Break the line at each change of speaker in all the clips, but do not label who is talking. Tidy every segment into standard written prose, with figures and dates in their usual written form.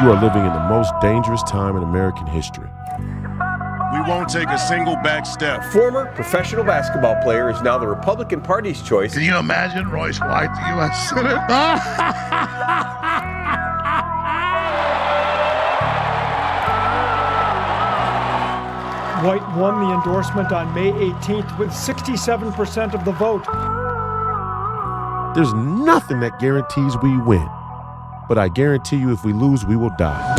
You are living in the most dangerous time in American history.
We won't take a single back step.
Former professional basketball player is now the Republican Party's choice.
Can you imagine Royce White, the U.S. Senate?
White won the endorsement on May 18th with 67% of the vote.
There's nothing that guarantees we win, but I guarantee you if we lose, we will die.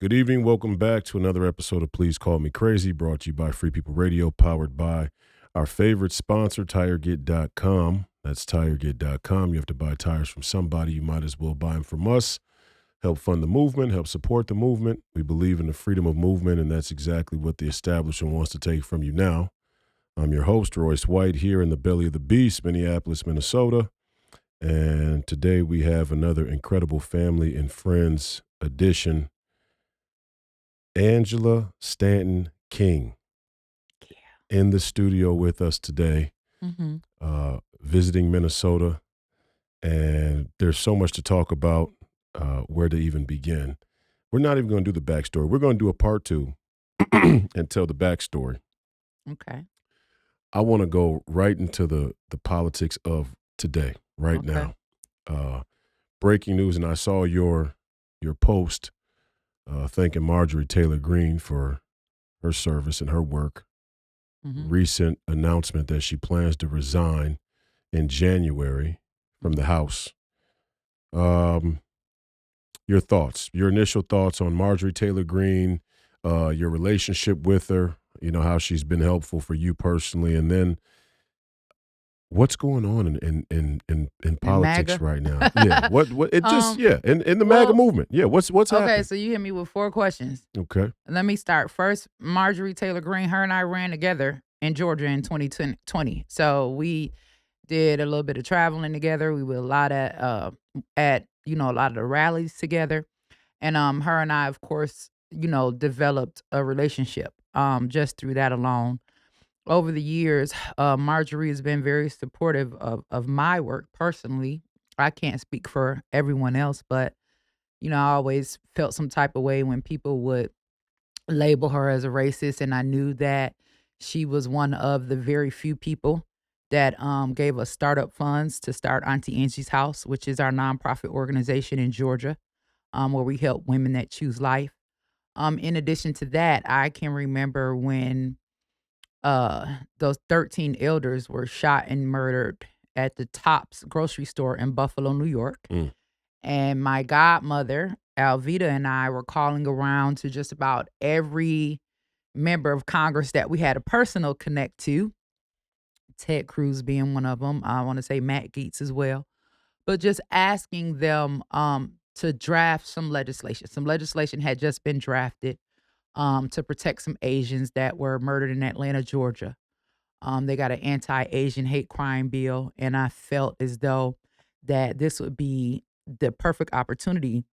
Good evening. Welcome back to another episode of Please Call Me Crazy, brought to you by Free People Radio, powered by our favorite sponsor, TireGet.com. That's TireGet.com. You have to buy tires from somebody. You might as well buy them from us. Help fund the movement, help support the movement. We believe in the freedom of movement, and that's exactly what the establishment wants to take from you now. I'm your host, Royce White, here in the belly of the beast, Minneapolis, Minnesota. And today we have another incredible family and friends edition. Angela Stanton King in the studio with us today, visiting Minnesota. And there's so much to talk about, where to even begin. We're not even going to do the backstory. We're going to do a part 2 and tell the backstory.
Okay.
I want to go right into the politics of today, right now. Breaking news, and I saw your post thanking Marjorie Taylor Greene for her service and her work. Recent announcement that she plans to resign in January from the House. Your thoughts, your initial thoughts on Marjorie Taylor Greene, your relationship with her, you know, how she's been helpful for you personally, and then what's going on in politics
MAGA?
right now? Yeah, what it just in the MAGA movement. Yeah, what's happening?
Okay, so you hit me with 4 questions.
Okay.
Let me start. First, Marjorie Taylor Greene, her and I ran together in Georgia in 2020. So we did a little bit of traveling together. We were a lot at a lot of the rallies together. And her and I, of course, developed a relationship just through that alone. Over the years, Marjorie has been very supportive of my work personally. I can't speak for everyone else, but, I always felt some type of way when people would label her as a racist. And I knew that she was one of the very few people that gave us startup funds to start Auntie Angie's House, which is our nonprofit organization in Georgia, where we help women that choose life. In addition to that, I can remember when those 13 elders were shot and murdered at the Tops grocery store in Buffalo, New York. And my godmother, Alvita, and I were calling around to just about every member of Congress that we had a personal connect to, Ted Cruz being one of them. I want to say Matt Gaetz as well. But just asking them to draft some legislation. Some legislation had just been drafted to protect some Asians that were murdered in Atlanta, Georgia. They got an anti-Asian hate crime bill, and I felt as though that this would be the perfect opportunity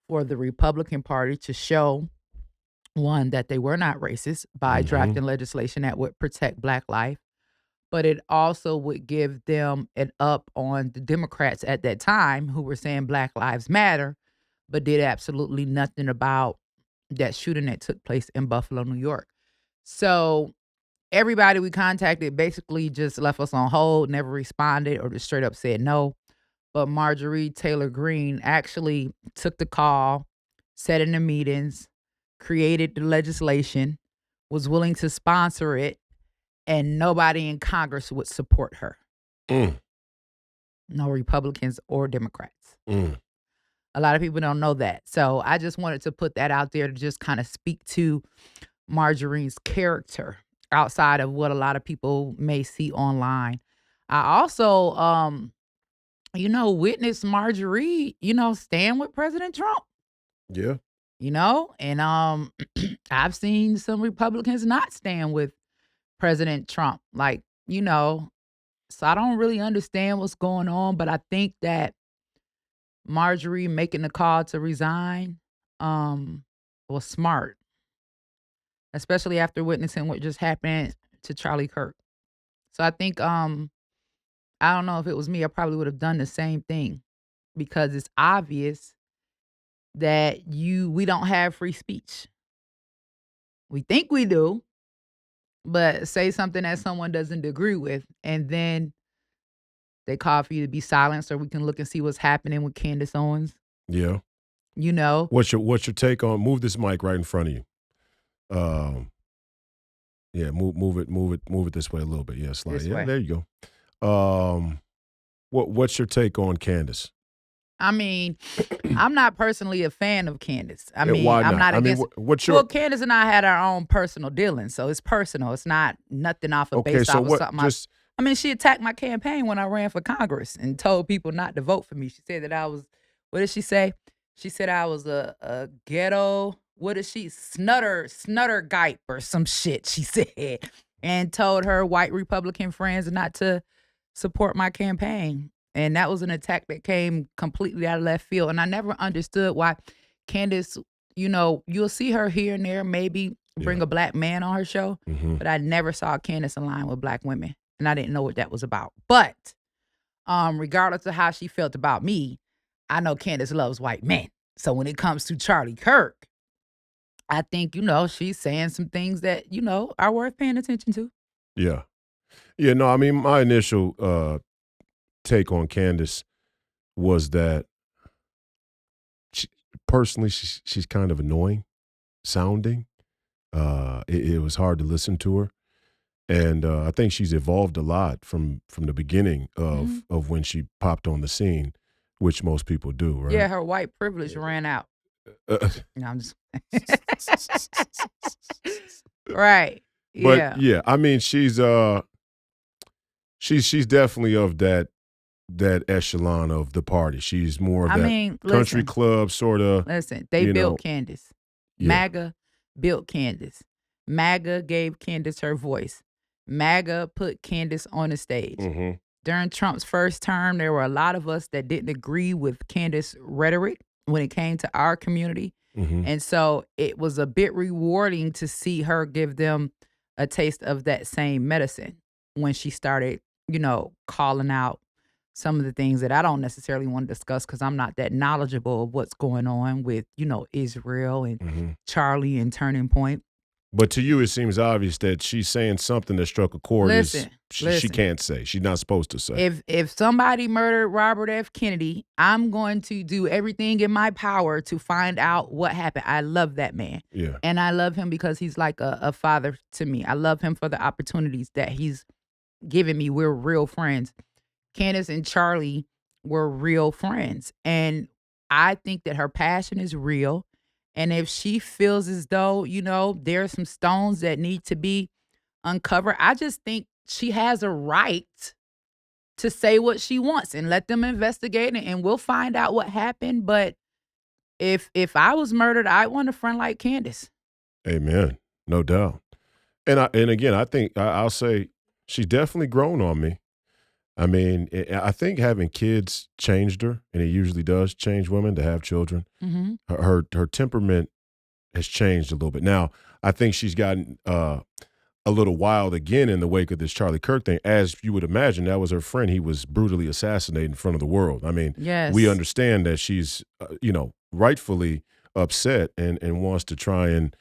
for the Republican Party to show, one, that they were not racist by drafting legislation that would protect Black life, but it also would give them an up on the Democrats at that time who were saying Black Lives Matter, but did absolutely nothing about that shooting that took place in Buffalo, New York. So everybody we contacted basically just left us on hold, never responded, or just straight up said no. But Marjorie Taylor Greene actually took the call, sat in the meetings, created the legislation, was willing to sponsor it, and nobody in Congress would support her. No Republicans or Democrats. A lot of people don't know that. So I just wanted to put that out there to just kind of speak to Marjorie's character outside of what a lot of people may see online. I also, witnessed Marjorie, stand with President Trump.
Yeah.
And I've seen some Republicans not stand with President Trump. So I don't really understand what's going on, but I think that Marjorie making the call to resign was smart, especially after witnessing what just happened to Charlie Kirk. So I think I don't know if it was me, I probably would have done the same thing because it's obvious that we don't have free speech. We think we do, but say something that someone doesn't agree with, and then they call for you to be silent so we can look and see what's happening with Candace Owens.
Yeah.
You know?
What's your take on, move this mic right in front of you. Yeah, move it this way a little bit. Yeah, slide.
This
Yeah,
way.
there you go. What's your take on Candace?
I mean, I'm not personally a fan of Candace. I mean,
why
I'm not against.
what's your
Well, Candace and I had our own personal dealings, so it's personal. It's not nothing off of based off of something. I mean, she attacked my campaign when I ran for Congress and told people not to vote for me. She said that I was. What did she say? She said I was a ghetto. What is she? Snutter gype or some shit. She said, and told her white Republican friends not to support my campaign. And that was an attack that came completely out of left field. And I never understood why Candace, you'll see her here and there, maybe bring a black man on her show.
Mm-hmm.
But I never saw Candace align with black women. And I didn't know what that was about. But regardless of how she felt about me, I know Candace loves white men. So when it comes to Charlie Kirk, I think, she's saying some things that, are worth paying attention to.
Yeah. Yeah, no, I mean, my initial take on Candace was that personally she's kind of annoying sounding. It was hard to listen to her, and I think she's evolved a lot from the beginning of when she popped on the scene, which most people do, right?
Yeah, her white privilege ran out. No, I'm just right.
But yeah, I mean, she's definitely of that echelon of the party. She's more of country club sort of.
Listen, they built Candace.
Yeah.
MAGA built Candace. MAGA gave Candace her voice. MAGA put Candace on the stage.
Mm-hmm.
During Trump's first term, there were a lot of us that didn't agree with Candace's rhetoric when it came to our community.
Mm-hmm.
And so it was a bit rewarding to see her give them a taste of that same medicine when she started, calling out some of the things that I don't necessarily want to discuss because I'm not that knowledgeable of what's going on with, Israel and Charlie and Turning Point.
But to you, it seems obvious that she's saying something that struck a chord she can't say. She's not supposed to say.
If somebody murdered Robert F. Kennedy, I'm going to do everything in my power to find out what happened. I love that man.
Yeah.
And I love him because he's like a father to me. I love him for the opportunities that he's given me. We're real friends. Candace and Charlie were real friends. And I think that her passion is real. And if she feels as though, there are some stones that need to be uncovered, I just think she has a right to say what she wants and let them investigate it, and we'll find out what happened. But if I was murdered, I want a friend like Candace.
Amen. No doubt. And again, I think I'll say she's definitely grown on me. I mean, I think having kids changed her, and it usually does change women to have children.
Mm-hmm.
Her temperament has changed a little bit. Now, I think she's gotten a little wild again in the wake of this Charlie Kirk thing. As you would imagine, that was her friend. He was brutally assassinated in front of the world. I mean,
yes.
We understand that she's, rightfully upset and wants to try and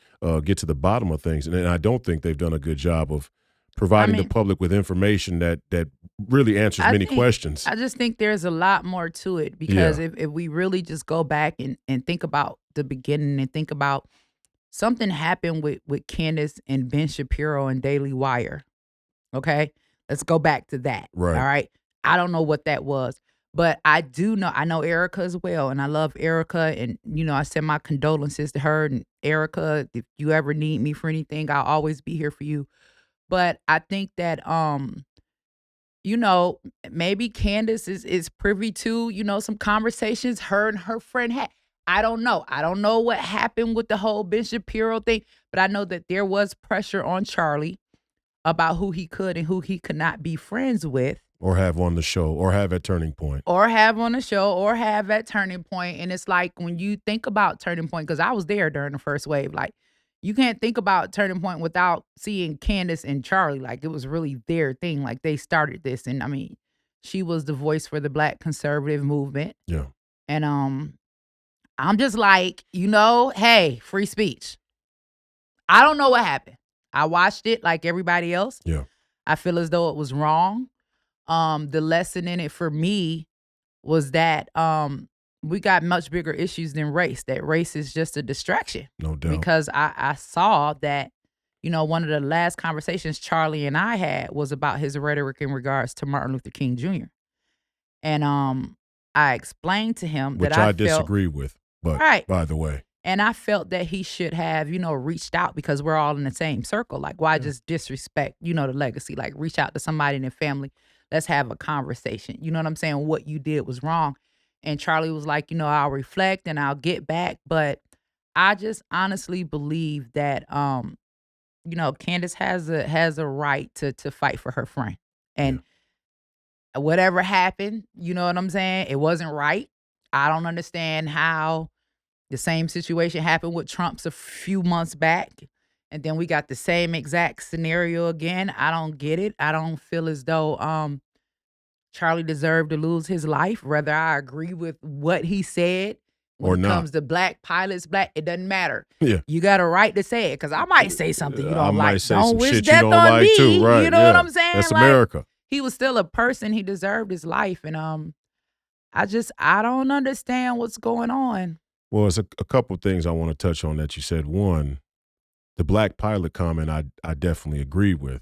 get to the bottom of things. And I don't think they've done a good job of providing the public with information that really answers many questions.
I just think there's a lot more to it because if we really just go back and think about the beginning and think about something happened with Candace and Ben Shapiro and Daily Wire. Okay? Let's go back to that.
Right.
All right? I don't know what that was. But I know Erica as well, and I love Erica, and, I send my condolences to her. And Erica, if you ever need me for anything, I'll always be here for you. But I think that, maybe Candace is privy to, some conversations her and her friend had. I don't know. I don't know what happened with the whole Ben Shapiro thing, but I know that there was pressure on Charlie about who he could and who he could not be friends with.
or have on the show or have at Turning Point.
Or have on the show or have at Turning Point. And it's like when you think about Turning Point, because I was there during the first wave, like you can't think about Turning Point without seeing Candace and Charlie. Like it was really their thing. Like they started this. And I mean, she was the voice for the Black conservative movement.
Yeah.
And I'm just like, hey, free speech. I don't know what happened. I watched it like everybody else.
Yeah.
I feel as though it was wrong. The lesson in it for me was that we got much bigger issues than race. That race is just a distraction.
No doubt.
Because I saw that, one of the last conversations Charlie and I had was about his rhetoric in regards to Martin Luther King Jr. And I explained to him
Which
that
I disagree with, but
right.
by the way.
And I felt that he should have, reached out because we're all in the same circle. Like, why just disrespect, the legacy? Like, reach out to somebody in their family. Let's have a conversation. You know what I'm saying? What you did was wrong. And Charlie was like, I'll reflect and I'll get back. But I just honestly believe that, Candace has a right to fight for her friend. And whatever happened, you know what I'm saying? It wasn't right. I don't understand how the same situation happened with Trump's a few months back. And then we got the same exact scenario again. I don't get it. I don't feel as though Charlie deserved to lose his life. Whether I agree with what he said when it comes to black pilots, it doesn't matter.
Yeah.
You got a right to say it because I might say something you don't like.
Say
don't
some
wish
shit
death
you don't
on
like
me.
too, right?
You know what I'm saying?
That's
like,
America.
He was still a person. He deserved his life. And I don't understand what's going on.
Well, it's a couple of things I want to touch on that you said. One, the black pilot comment I definitely agree with.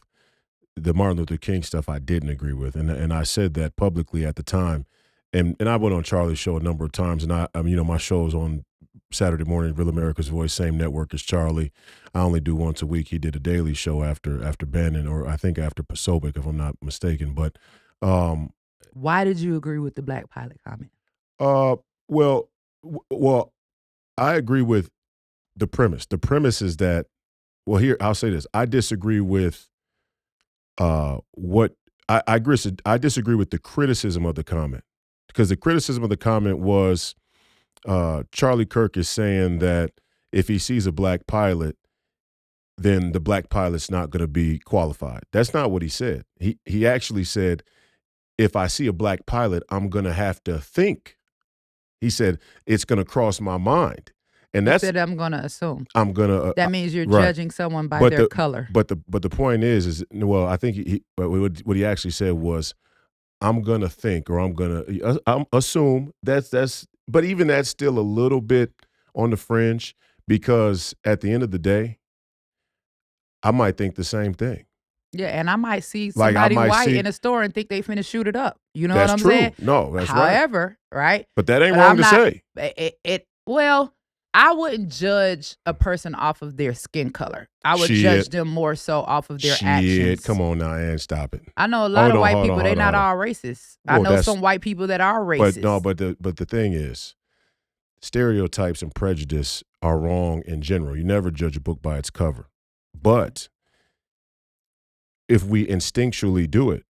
The Martin Luther King stuff I didn't agree with. And I said that publicly at the time. And I went on Charlie's show a number of times. And my show's on Saturday morning, Real America's Voice, same network as Charlie. I only do once a week. He did a daily show after Bannon, or I think after Posobiec, if I'm not mistaken. But
why did you agree with the black pilot comment?
Well, I agree with the premise. The premise is that, well, here, I'll say this. I disagree with I disagree with the criticism of the comment, because the criticism of the comment was Charlie Kirk is saying that if he sees a black pilot, then the black pilot's not going to be qualified. That's not what he said. He actually said, if I see a black pilot, I'm going to have to think. He said, it's going to cross my mind. And that's,
he said, I'm going to assume.
I'm going to.
That means you're
right.
judging someone by their color.
But the point is well, I think what he actually said was, I'm going to think, or I'm going to assume. But even that's still a little bit on the fringe, because at the end of the day, I might think the same thing.
Yeah, and I might see somebody white in a store and think they finna shoot it up. You know what I'm saying?
No, that's
However, right?
But that ain't wrong to say.
Well, I wouldn't judge a person off of their skin color. I would judge them more so off of their actions.
Come on now, and stop it.
I know a lot of white people, they're not all racist. I know some white people that are racist.
But the thing is, stereotypes and prejudice are wrong in general. You never judge a book by its cover. But if we instinctually do it,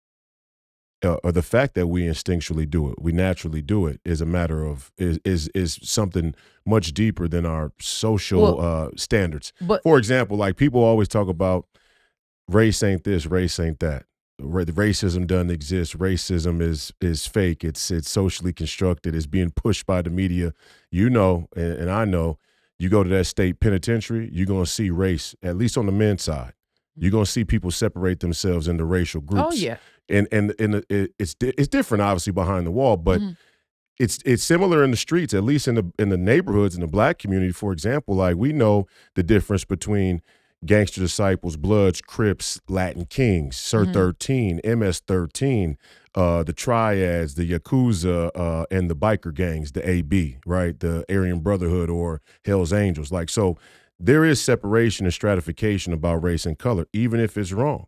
or the fact that we instinctually do it, we naturally do it, is a matter of is something much deeper than our social standards. But, for example, like people always talk about race ain't this, race ain't that. Racism doesn't exist. Racism is fake. It's socially constructed. It's being pushed by the media. You know, and I know, you go to that state penitentiary, you're gonna see race, at least on the men's side. You're gonna see people separate themselves into racial groups.
Oh yeah,
and it's different, obviously, behind the wall, but it's similar in the streets, at least in the neighborhoods, in the black community, for example. Like, we know the difference between Gangster Disciples, Bloods, Crips, Latin Kings, Sir 13, MS 13, the Triads, the Yakuza, and the biker gangs, the AB, right? The Aryan Brotherhood or Hell's Angels. Like, so there is separation and stratification about race and color, even if it's wrong.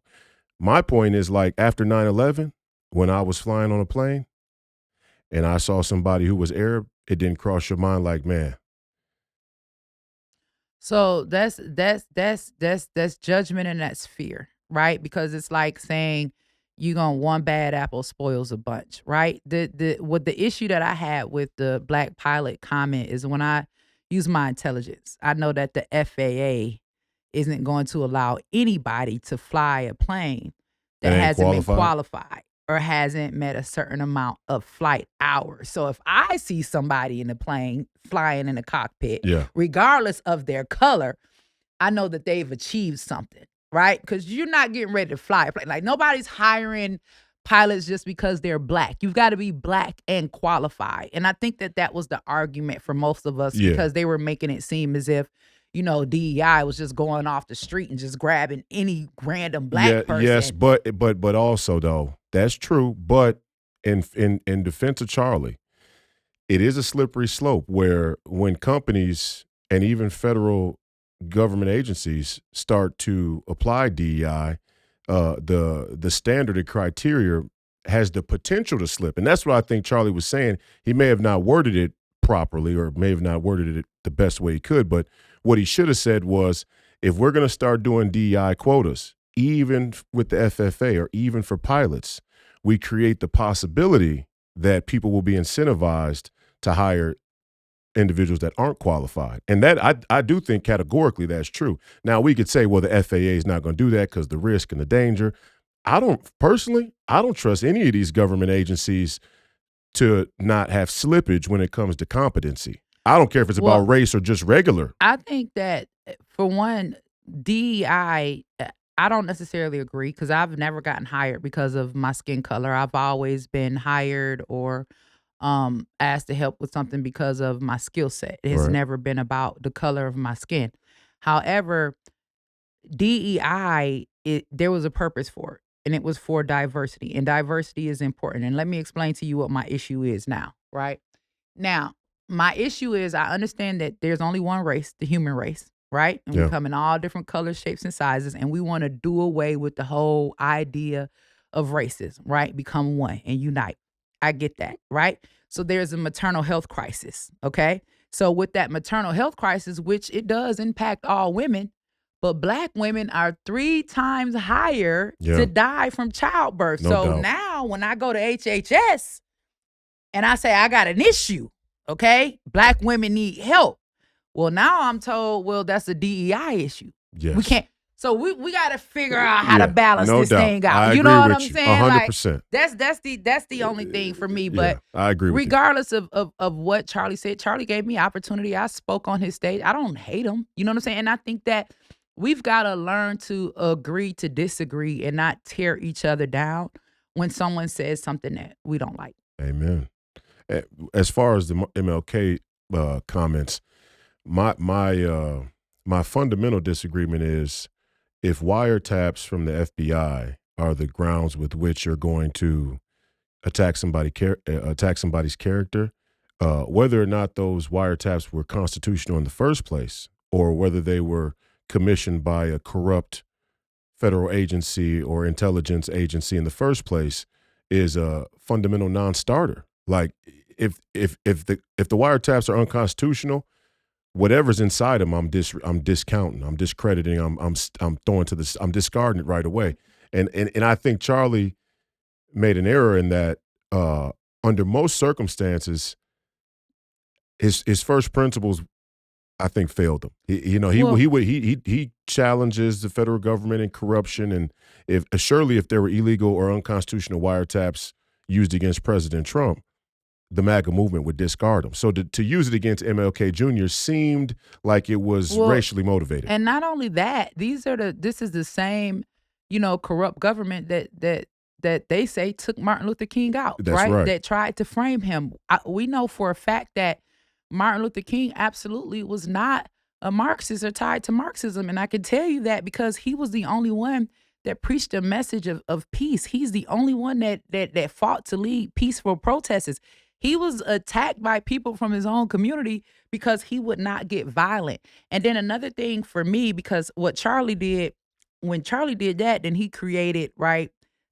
My point is, like, after 9/11, when I was flying on a plane and I saw somebody who was Arab, it didn't cross your mind like, man.
So that's judgment and that's fear, right? Because it's like saying one bad apple spoils a bunch, right? The issue that I had with the black pilot comment is when I use my intelligence, I know that the FAA isn't going to allow anybody to fly a plane that
That ain't
hasn't been
qualified?
qualified or hasn't met a certain amount of flight hours. So if I see somebody in the plane flying in the cockpit,
Yeah.
regardless of their color, I know that they've achieved something, right? Because you're not getting ready to fly a plane. Like nobody's hiring pilots just because they're black. You've got to be black and qualified. And I think that that was the argument for most of us
Yeah.
because they were making it seem as if, DEI was just going off the street and just grabbing any random black person.
Yes, but also though, that's true. But in defense of Charlie, it is a slippery slope where when companies and even federal government agencies start to apply DEI, the standard and criteria has the potential to slip. And that's what I think Charlie was saying. He may have not worded it properly or may have not worded it the best way he could, but what he should have said was, if we're going to start doing DEI quotas, even with the FFA or even for pilots, we create the possibility that people will be incentivized to hire individuals that aren't qualified. And that I do think categorically that's true. Now, we could say, well, the FAA is not going to do that because the risk and the danger. I don't trust any of these government agencies to not have slippage when it comes to competency. I don't care if it's about race or just regular.
I think that, for one, DEI, I don't necessarily agree because I've never gotten hired because of my skin color. I've always been hired or asked to help with something because of my skill set. It has
Right.
never been about the color of my skin. However, DEI, there was a purpose for it, and it was for diversity. And diversity is important. And let me explain to you what my issue is now, right? Now, my issue is I understand that there's only one race, the human race, right? And
Yeah.
we come in all different colors, shapes, and sizes, and we want to do away with the whole idea of racism, right? Become one and unite. I get that, right? So there's a maternal health crisis, okay? So with that maternal health crisis, which it does impact all women, but black women are 3 times higher
Yeah.
to die from childbirth.
No
So
doubt.
now when I go to HHS and I say I got an issue, okay? Black women need help. Well, now I'm told, well, that's a DEI issue.
Yes.
We can't. So we got to figure out how
Yeah,
to balance
no
this
doubt.
thing out.
I
You
agree
know what
with
I'm
you,
saying?
100%.
Like, that's the only thing for me.
Yeah,
But
I agree with you.
regardless of what Charlie said, Charlie gave me opportunity. I spoke on his stage. I don't hate him. You know what I'm saying? And I think that we've got to learn to agree to disagree and not tear each other down when someone says something that we don't like.
Amen. As far as the MLK comments, my fundamental disagreement is if wiretaps from the FBI are the grounds with which you're going to attack somebody's character, whether or not those wiretaps were constitutional in the first place, or whether they were commissioned by a corrupt federal agency or intelligence agency in the first place, is a fundamental non-starter. Like if the wiretaps are unconstitutional, whatever's inside them, I'm discounting, I'm discrediting, I'm throwing to the, I'm discarding it right away. And I think Charlie made an error in that. Under most circumstances, his first principles, I think, failed him. He challenges the federal government and corruption, and if there were illegal or unconstitutional wiretaps used against President Trump, the MAGA movement would discard them. So to use it against MLK Jr. seemed like it was racially motivated.
And not only that, this is the same, corrupt government that they say took Martin Luther King out,
That's right.
That tried to frame him. We know for a fact that Martin Luther King absolutely was not a Marxist or tied to Marxism. And I can tell you that because he was the only one that preached a message of peace. He's the only one that fought to lead peaceful protests. He was attacked by people from his own community because he would not get violent. And then another thing for me, because what Charlie did, when Charlie did that, then he created,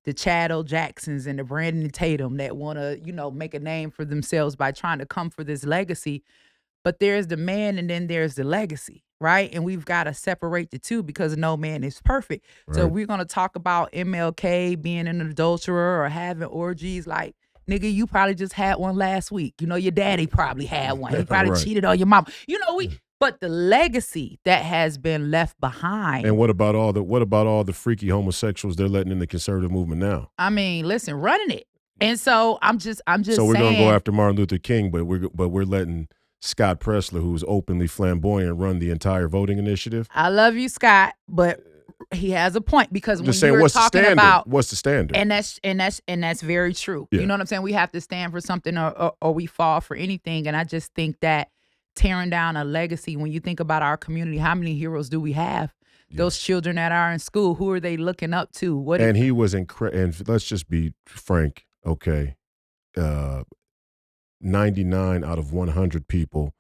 the Chad Jacksons and the Brandon Tatum that want to, make a name for themselves by trying to come for this legacy. But there's the man and then there's the legacy, right? And we've got to separate the two because no man is perfect. So
Right.
we're going to talk about MLK being an adulterer or having orgies. Like, nigga, you probably just had one last week. You know, your daddy probably had one. He probably
Right.
cheated on your mom. You know, but the legacy that has been left behind.
And what about all the freaky homosexuals they're letting in the conservative movement now?
I mean, listen, running it. And so I'm just
So we're
saying,
gonna go after Martin Luther King, but we're letting Scott Pressler, who's openly flamboyant, run the entire voting initiative.
I love you, Scott, but he has a point because
I'm
when
just saying,
you're
what's the
talking
standard?
about,
What's the standard?
and that's very true.
Yeah.
You know what I'm saying? We have to stand for something, or we fall for anything. And I just think that tearing down a legacy, when you think about our community, how many heroes do we have? Those children that are in school, who are they looking up to?
And he was incredible. And let's just be frank, okay? 99 out of 100 people,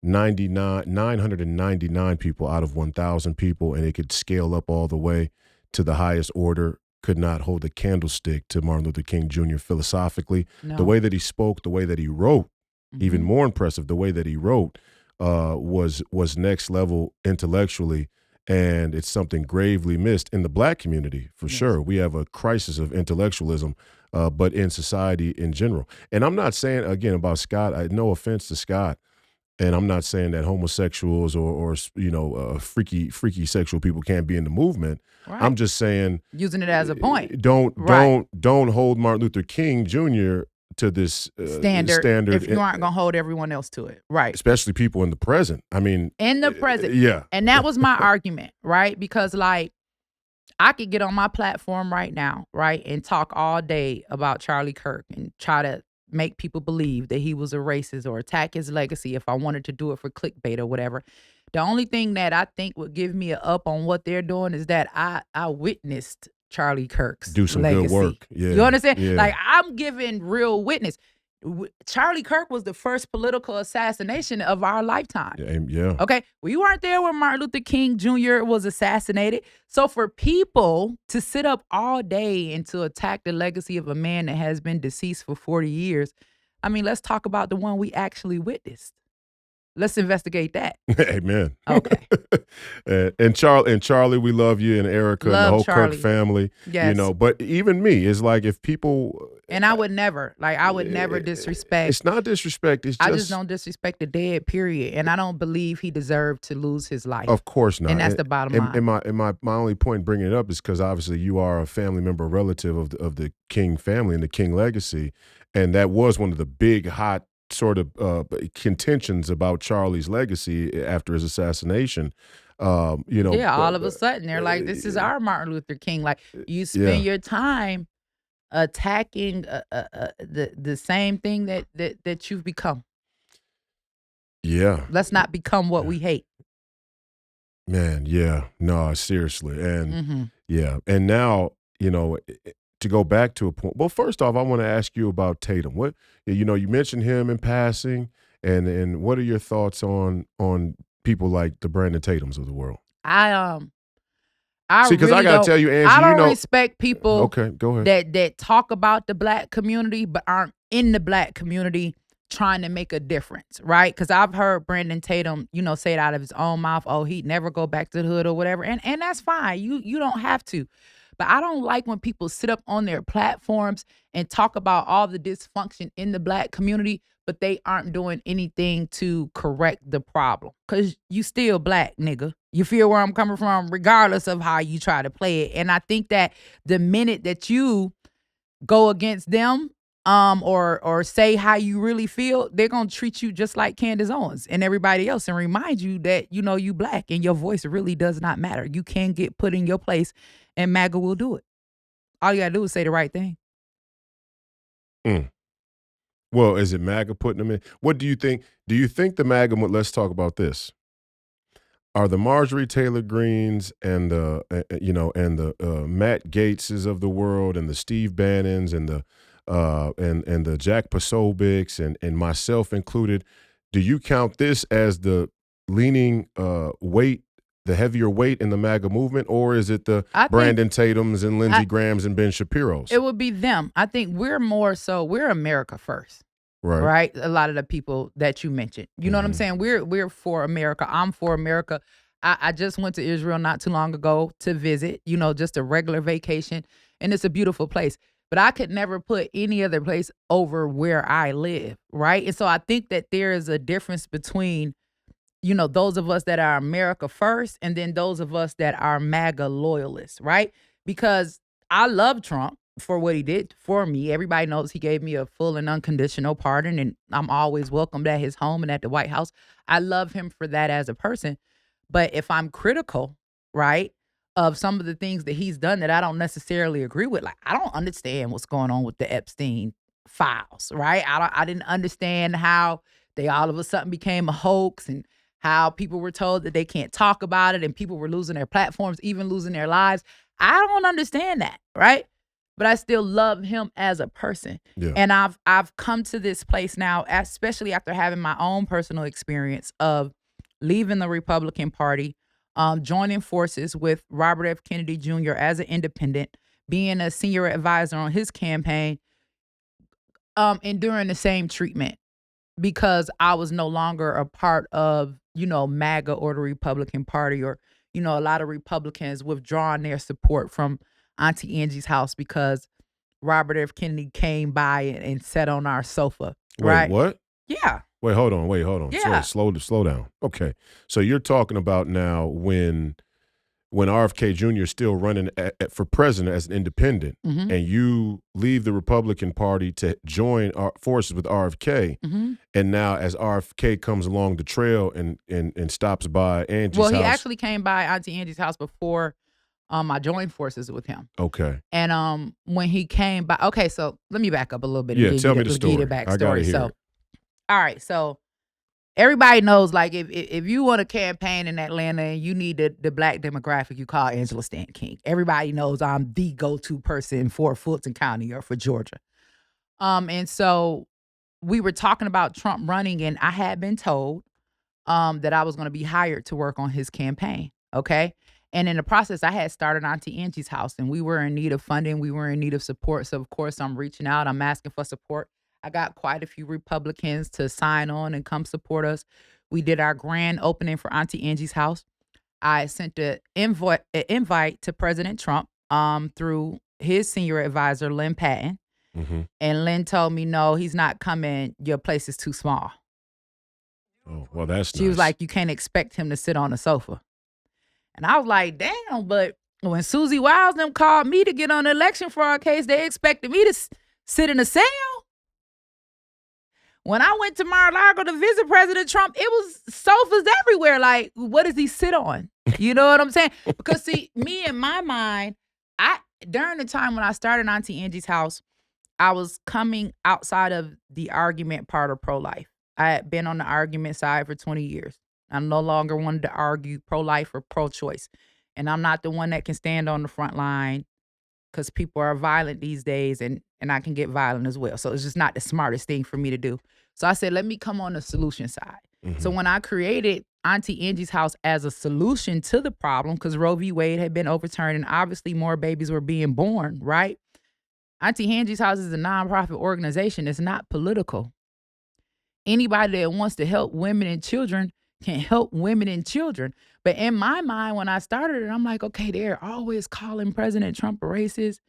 999 people out of 1,000 people, and it could scale up all the way to the highest order, could not hold a candlestick to Martin Luther King Jr. philosophically.
No.
The way that he spoke, the way that he wrote,
Mm-hmm.
even more impressive, the way that he wrote was next level intellectually, and it's something gravely missed in the black community for sure. We have a crisis of intellectualism, but in society in general. And I'm not saying, again, about Scott, no offense to Scott, and I'm not saying that homosexuals or freaky sexual people can't be in the movement.
Right.
I'm just saying,
using it as a point.
Don't
Right.
hold Martin Luther King Jr. to this
standard if you aren't going to hold everyone else to it. Right.
Especially people in the present. I mean,
In the present.
yeah.
And that was my argument, right? Because like I could get on my platform right now, right, and talk all day about Charlie Kirk and try to make people believe that he was a racist or attack his legacy if I wanted to do it for clickbait or whatever. The only thing that I think would give me a up on what they're doing is that I witnessed Charlie Kirk's
Do some
legacy.
good work. Yeah.
You understand?
Yeah.
Like I'm giving real witness. Charlie Kirk was the first political assassination of our lifetime.
Yeah.
Okay, we weren't there when Martin Luther King Jr. was assassinated. So for people to sit up all day and to attack the legacy of a man that has been deceased for 40 years, I mean, let's talk about the one we actually witnessed. Let's investigate that.
Amen.
Okay.
and Charlie, we love you, and Erica
Love
and the whole
Charlie.
Kirk family.
Yes.
You know, but even me, it's like if people.
And I would never disrespect.
It's not disrespect. It's
I just don't disrespect the dead, period. And I don't believe he deserved to lose his life.
Of course not.
And that's the bottom line.
And my only point in bringing it up is because obviously you are a family member, relative of the King family and the King legacy, and that was one of the big hot sort of contentions about Charlie's legacy after his assassination. All
of a sudden they're like, this is our Martin Luther King. Like you spend your time attacking the same thing that you've become.
Yeah.
Let's not become what we hate.
Man, yeah. No, seriously. And
Mm-hmm.
yeah. And now, to go back to a point. Well, first off, I want to ask you about Tatum. What you mentioned him in passing, and what are your thoughts on people like the Brandon Tatums of the world?
I
See, because
really
I gotta
don't-
tell you, Angie,
I don't respect people
Okay, go ahead.
that talk about the black community but aren't in the black community trying to make a difference, right? Because I've heard Brandon Tatum, say it out of his own mouth, oh, he'd never go back to the hood or whatever, and that's fine. You don't have to. But I don't like when people sit up on their platforms and talk about all the dysfunction in the black community, but they aren't doing anything to correct the problem. Because you still black, nigga. You feel where I'm coming from, regardless of how you try to play it. And I think that the minute that you go against them, or say how you really feel, they're gonna treat you just like Candace Owens and everybody else and remind you that you black and your voice really does not matter. You can get put in your place and MAGA will do it. All you gotta do is say the right thing.
Well, is it MAGA putting them in? What do you think? Do you think the MAGA? Let's talk about this. Are the Marjorie Taylor Greens and the Matt Gaetzes of the world and the Steve Bannons and the Jack Posobics and myself included, do you count this as the leaning weight, the heavier weight in the MAGA movement, or is it the Brandon Tatums and Lindsey Grahams and Ben Shapiro's?
It would be them. I think we're more so, we're America first. right? A lot of the people that you mentioned. You know what I'm saying? We're for America. I'm for America. I just went to Israel not too long ago to visit, just a regular vacation, and it's a beautiful place. But I could never put any other place over where I live, right? And so I think that there is a difference between, those of us that are America first and then those of us that are MAGA loyalists, right? Because I love Trump for what he did for me. Everybody knows he gave me a full and unconditional pardon, and I'm always welcomed at his home and at the White House. I love him for that as a person. But if I'm critical, right, of some of the things that he's done that I don't necessarily agree with, like I don't understand what's going on with the Epstein files, right? I didn't understand how they all of a sudden became a hoax and how people were told that they can't talk about it and people were losing their platforms, even losing their lives. I don't understand that, right? But I still love him as a person.
Yeah.
And I've come to this place now, especially after having my own personal experience of leaving the Republican Party, joining forces with Robert F. Kennedy Jr. as an independent, being a senior advisor on his campaign, enduring the same treatment because I was no longer a part of, MAGA or the Republican Party, or, a lot of Republicans withdrawing their support from Auntie Angie's house because Robert F. Kennedy came by and sat on our sofa. Right?
Wait, what?
Yeah.
Wait, hold on.
Yeah.
Slow down. Okay. So you're talking about now when RFK Jr. is still running for president as an independent,
Mm-hmm.
and you leave the Republican Party to join forces with RFK,
Mm-hmm.
and now as RFK comes along the trail and stops by Angie's
Well, he
house.
actually came by Auntie Angie's house before I joined forces with him.
Okay.
And when he came by, okay, so let me back up a little bit.
Yeah,
and
tell me the
give
story.
you
I gotta hear it.
All right, so everybody knows, like, if you want to campaign in Atlanta and you need the black demographic, you call Angela Stanton King. Everybody knows I'm the go-to person for Fulton County or for Georgia. And so we were talking about Trump running, and I had been told that I was going to be hired to work on his campaign. Okay. And in the process, I had started Auntie Angie's house, and we were in need of funding. We were in need of support. So, of course, I'm reaching out. I'm asking for support. I got quite a few Republicans to sign on and come support us. We did our grand opening for Auntie Angie's house. I sent an invite to President Trump through his senior advisor, Lynn Patton.
Mm-hmm.
And Lynn told me, no, he's not coming. Your place is too small.
Oh, well, that's
She was like, you can't expect him to sit on the sofa. And I was like, damn, but when Susie Wiles them called me to get on the election fraud case, they expected me to sit in a cell. When I went to Mar-a-Lago to visit President Trump, it was sofas everywhere. Like, what does he sit on? You know what I'm saying? Because, see, me in my mind, during the time when I started Auntie Angie's house, I was coming outside of the argument part of pro-life. I had been on the argument side for 20 years. I no longer wanted to argue pro-life or pro-choice. And I'm not the one that can stand on the front line because people are violent these days, and I can get violent as well. So it's just not the smartest thing for me to do. So I said, let me come on the solution side.
Mm-hmm.
So when I created Auntie Angie's house as a solution to the problem, because Roe v. Wade had been overturned and obviously more babies were being born, right? Auntie Angie's house is a nonprofit organization. It's not political. Anybody that wants to help women and children can help women and children. But in my mind, when I started it, I'm like, okay, they're always calling President Trump a racist.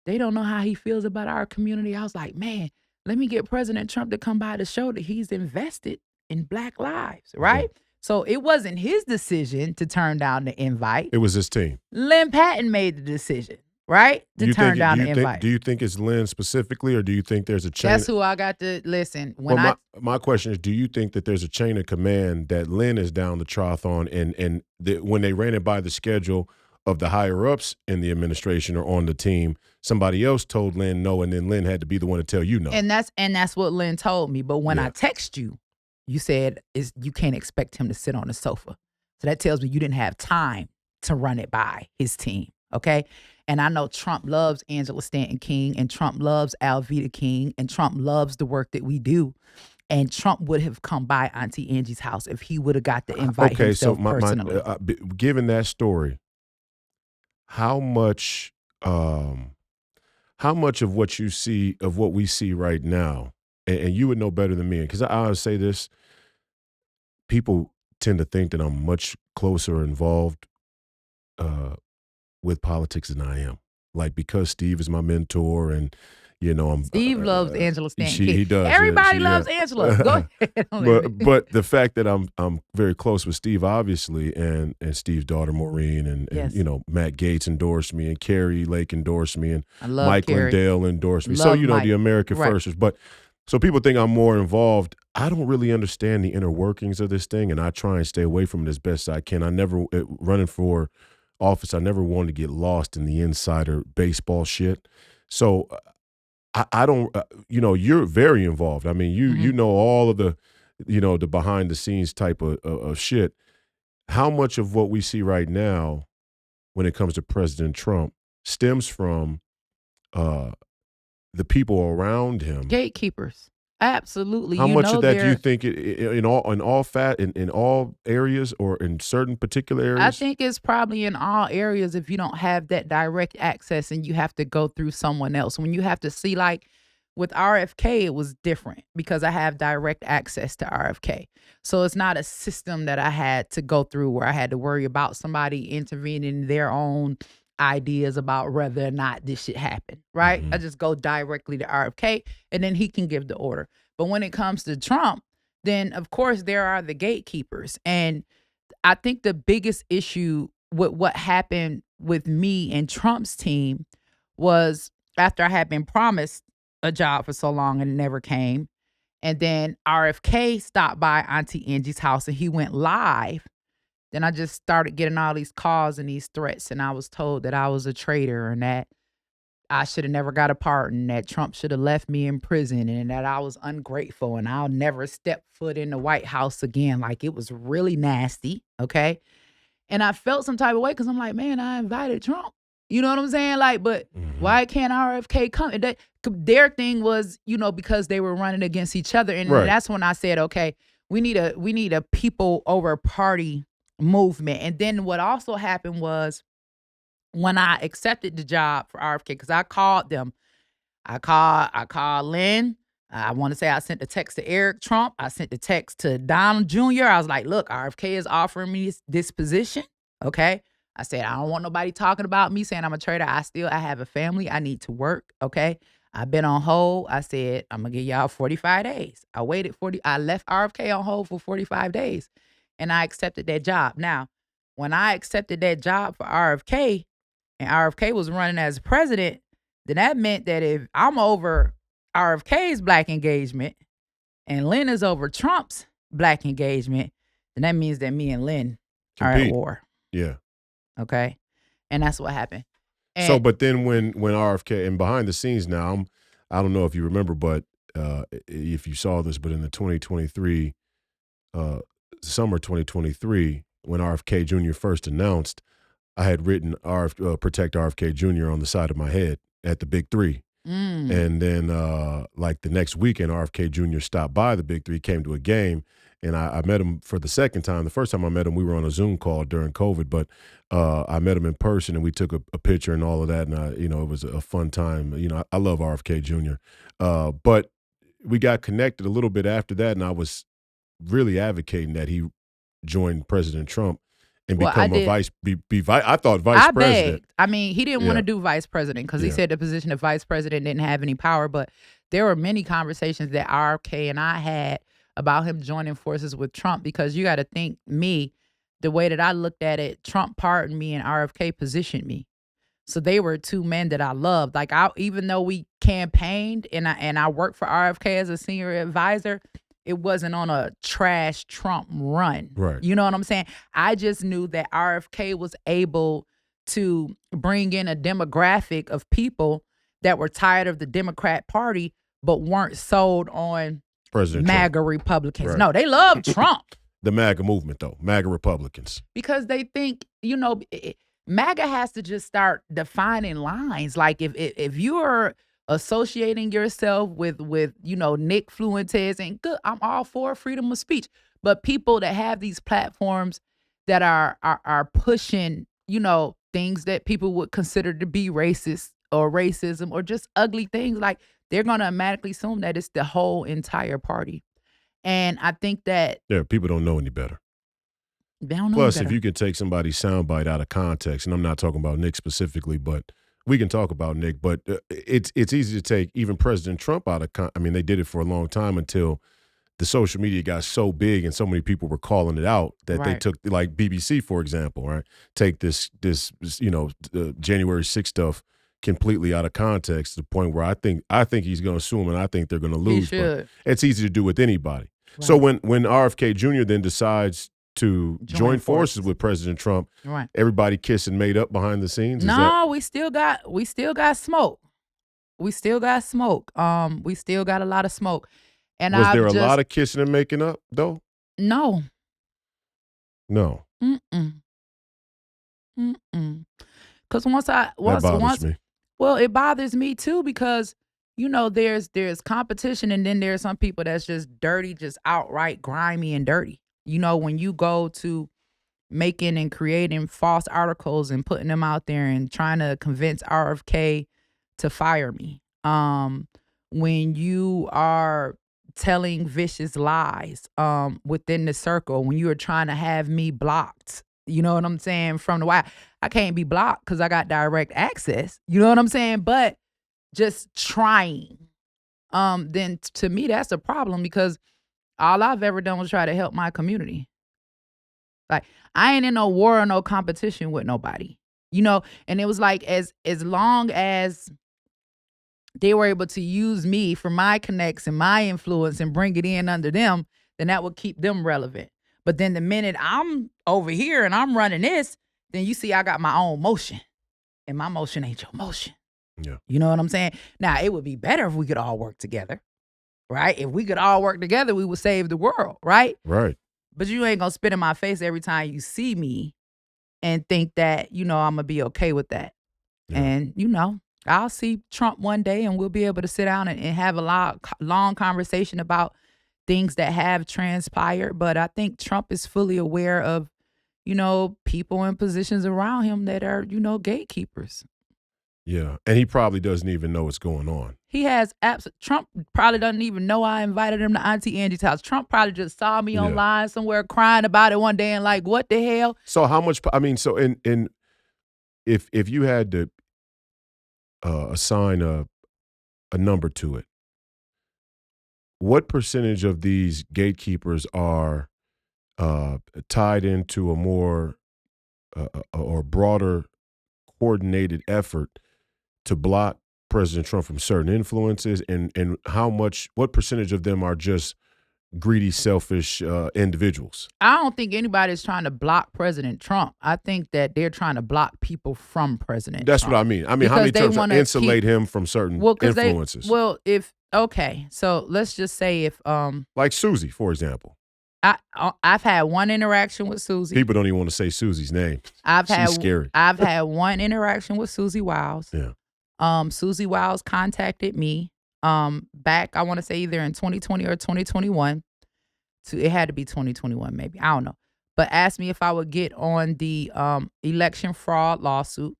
They don't know how he feels about our community. I was like, man, let me get President Trump to come by to show that he's invested in Black lives, right?
Yeah.
So it wasn't his decision to turn down the invite.
It was his team.
Lynn Patton made the decision, right? To turn down the invite.
Do you think it's Lynn specifically, or do you think there's a chain?
That's who I got to listen.
My question is, do you think that there's a chain of command that Lynn is down the trough on, and when they ran it by the schedule of the higher ups in the administration or on the team, somebody else told Lynn no, and then Lynn had to be the one to tell you no.
And that's what Lynn told me. But when I text you, you said you can't expect him to sit on the sofa. So that tells me you didn't have time to run it by his team. Okay. And I know Trump loves Angela Stanton King, and Trump loves Alveda King, and Trump loves the work that we do. And Trump would have come by Auntie Angie's house if he would have got the invite himself personally.
Given that story, how much of what you see, of what we see right now, and you would know better than me, because I always say this, people tend to think that I'm much closer involved uh, with politics than I am. Like, because Steve is my mentor, and I'm.
Steve loves Angela Stanton.
He does.
Everybody loves Angela. Go ahead.
but the fact that I'm very close with Steve, obviously, and Steve's daughter Maureen, and
Yes.
Matt Gaetz endorsed me, and Carrie Lake endorsed me, and
I love
Mike
Carrie.
Lindell endorsed me.
Love
So
Mike.
the American
Right.
Firsters. But so people think I'm more involved. I don't really understand the inner workings of this thing, and I try and stay away from it as best I can. I never running for office. I never wanted to get lost in the insider baseball shit. So I don't. You're very involved. I mean, you know all of the, the behind the scenes type of shit. How much of what we see right now, when it comes to President Trump, stems from the people around him?
Gatekeepers. Absolutely.
How much of that do
they're-
you think in all areas, or in certain particular areas?
I think it's probably in all areas if you don't have that direct access and you have to go through someone else. When you have to see, like with RFK, it was different because I have direct access to RFK. So it's not a system that I had to go through where I had to worry about somebody intervening in their own ideas about whether or not this should happen, right? I just go directly to RFK and then he can give the order. But when it comes to Trump, then of course there are the gatekeepers. And I think the biggest issue with what happened with me and Trump's team was after I had been promised a job for so long and it never came. And then RFK stopped by Auntie Angie's house and he went live. Then I just started getting all these calls and these threats, and I was told that I was a traitor and that I should have never got a pardon, that Trump should have left me in prison, and that I was ungrateful and I'll never step foot in the White House again. Like, it was really nasty, okay? And I felt some type of way because I'm like, man, I invited Trump. You know what I'm saying? Like, but why can't RFK come? And their thing was, because they were running against each other. And
Right.
that's when I said, okay, we need a people over party movement. And then what also happened was when I accepted the job for RFK, because I called them. I called Lynn. I want to say I sent the text to Eric Trump. I sent the text to Donald Jr. I was like, look, RFK is offering me this position. Okay. I said, I don't want nobody talking about me saying I'm a traitor. I have a family. I need to work. Okay. I've been on hold. I said, I'm going to give y'all 45 days. I left RFK on hold for 45 days and I accepted that job. Now, when I accepted that job for RFK and RFK was running as president, then that meant that if I'm over RFK's black engagement and Lynn is over Trump's black engagement, then that means that me and Lynn are at
Compete.
war.
Yeah.
Okay. And that's what happened. And
So, but then when RFK, and behind the scenes now, I don't know if you remember, but if you saw this, but in the 2023, summer 2023, when RFK Jr. first announced, I had written Protect RFK Jr. on the side of my head at the Big Three. And then like the next weekend, RFK Jr. stopped by the Big Three, came to a game, and I met him for the second time. The first time I met him, we were on a Zoom call during COVID, but I met him in person, and we took a picture and all of that, and it was a fun time. I love RFK Jr. But we got connected a little bit after that, and I was really advocating that he join President Trump and
Well, I
become
did.
I thought vice president.
begged. I mean, he didn't want
Yeah.
to do vice president because he
Yeah.
said the position of vice president didn't have any power. But there were many conversations that RFK and I had about him joining forces with Trump, because you got to think, the way that I looked at it, Trump pardoned me and RFK positioned me. So they were two men that I loved. Like, even though we campaigned and I worked for RFK as a senior advisor, it wasn't on a trash Trump run.
Right.
You know what I'm saying? I just knew that RFK was able to bring in a demographic of people that were tired of the Democrat Party but weren't sold on
President
MAGA
Trump.
Republicans.
Right.
No, they love Trump
The MAGA movement, though. MAGA Republicans.
because they think, MAGA has to just start defining lines. Like, if you're associating yourself with Nick Fuentes, and good, I'm all for freedom of speech, but people that have these platforms that are pushing things that people would consider to be racist or racism or just ugly things, like they're going to automatically assume that it's the whole entire party. And I think that
people don't know any better.
they don't know
Plus,
any
if
better.
you can take somebody's soundbite out of context, and I'm not talking about Nick specifically, but we can talk about Nick, but it's easy to take even President Trump out of I mean, they did it for a long time until the social media got so big and so many people were calling it out that they
Right.
took, like BBC, for example, right? Take this January 6th stuff completely out of context to the point where I think he's going to sue him and I think they're going to lose.
He
But
should.
it's easy to do with anybody. So when RFK Jr. then decides to join forces with President Trump,
Right.
everybody kissed and made up behind the scenes? Is
No, we still got smoke. We still got smoke. We still got a lot of smoke. And
was there a lot of kissing and making up though?
No.
No.
Because once
That bothers me.
well, it bothers me too, because there's competition, and then there's some people that's just dirty, just outright grimy and dirty. When you go to making and creating false articles and putting them out there and trying to convince RFK to fire me. When you are telling vicious lies within the circle, when you are trying to have me blocked, you know what I'm saying, from the White. I can't be blocked because I got direct access. You know what I'm saying? But just trying, then to me, that's a problem, because all I've ever done was try to help my community. Like, I ain't in no war or no competition with nobody, and it was like, as long as they were able to use me for my connects and my influence and bring it in under them, then that would keep them relevant. But then the minute I'm over here and I'm running this, then you see I got my own motion, and my motion ain't your motion.
Yeah.
You know what I'm saying? Now, it would be better if we could all work together, right? If we could all work together, we would save the world, right?
Right.
But you ain't gonna spit in my face every time you see me and think that, I'm gonna be okay with that.
Yeah.
And, I'll see Trump one day and we'll be able to sit down and have a long conversation about things that have transpired. But I think Trump is fully aware of, people in positions around him that are, gatekeepers.
Yeah. And he probably doesn't even know what's going on.
He has Trump probably doesn't even know I invited him to Auntie Angie's house. Trump probably just saw me online somewhere crying about it one day and like, what the hell?
So how much, so if you had to assign a number to it, what percentage of these gatekeepers are tied into a more or broader coordinated effort to block President Trump from certain influences, and what percentage of them are just greedy, selfish individuals?
I don't think anybody's trying to block President Trump. I think that they're trying to block people from President
That's
Trump.
what I mean. I mean, how many
Because
times
they
insulate him from certain influences?
So let's just say if
like Susie, for example.
I've had one interaction with Susie.
People don't even want to say Susie's name. She's scary.
I've had one interaction with Susie Wiles.
Yeah.
Susie Wiles contacted me back, I want to say either in 2020 or 2021. It had to be 2021 maybe. I don't know. But asked me if I would get on the election fraud lawsuit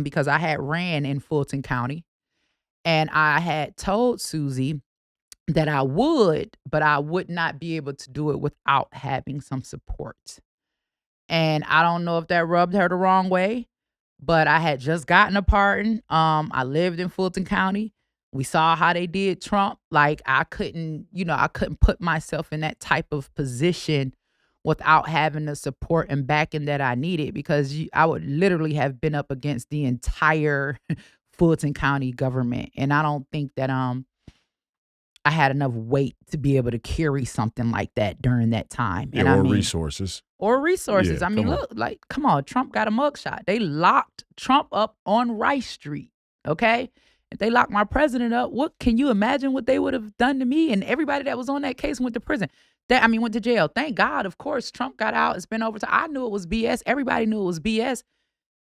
because I had ran in Fulton County. And I had told Susie that I would, but I would not be able to do it without having some support. And I don't know if that rubbed her the wrong way, but I had just gotten a pardon. I lived in Fulton County. We saw how they did Trump. Like, I couldn't put myself in that type of position without having the support and backing that I needed, because I would literally have been up against the entire Fulton County government. And I don't think that I had enough weight to be able to carry something like that during that time.
Yeah,
and
resources.
Or resources.
Yeah,
I mean, come on, Trump got a mugshot. They locked Trump up on Rice Street, okay? If they locked my president up, what can you imagine what they would have done to me? And everybody that was on that case went to prison. Went to jail. Thank God, of course, Trump got out. It's been over time. I knew it was BS. Everybody knew it was BS.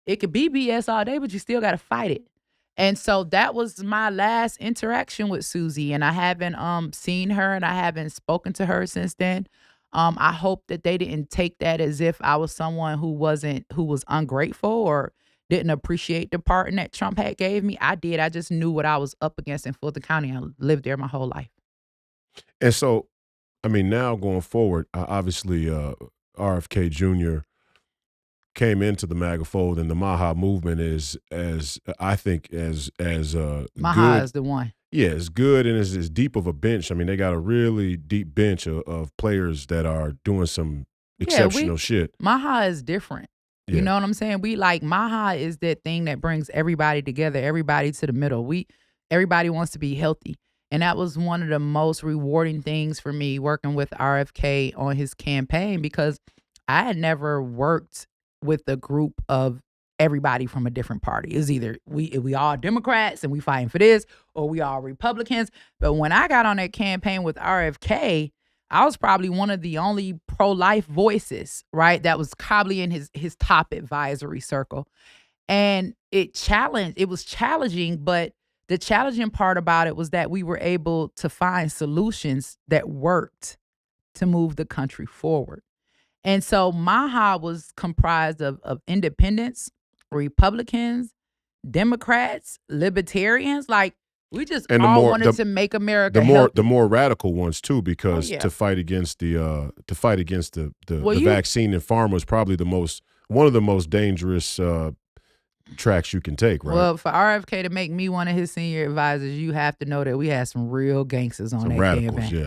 It could be BS all day, but you still got to fight it. And so that was my last interaction with Susie, and I haven't seen her, and I haven't spoken to her since then. I hope that they didn't take that as if I was someone who was ungrateful or didn't appreciate the pardon that Trump had gave me. I did. I just knew what I was up against in Fulton County. I lived there my whole life.
And so, I mean, now going forward, obviously RFK Jr. came into the MAGA fold, and the MAHA movement is
MAHA
good.
is the one.
Yeah, it's good and it's as deep of a bench. I mean, they got a really deep bench of players that are doing some exceptional shit.
MAHA is different.
Yeah.
You know what I'm saying? MAHA is that thing that brings everybody together, everybody to the middle. Everybody wants to be healthy. And that was one of the most rewarding things for me working with RFK on his campaign, because I had never worked with a group of everybody from a different party. It's either we all Democrats and we fighting for this, or we all Republicans. But when I got on that campaign with RFK, I was probably one of the only pro-life voices, right? That was probably in his top advisory circle. And it was challenging, but the challenging part about it was that we were able to find solutions that worked to move the country forward. And so MAHA was comprised of independents, Republicans, Democrats, libertarians. Like, we just wanted to make America healthy.
The more radical ones too, because to fight against the vaccine in pharma is probably one of the most dangerous tracks you can take, right?
Well, for RFK to make me one of his senior advisors, you have to know that we had some real gangsters on that campaign.
Yeah.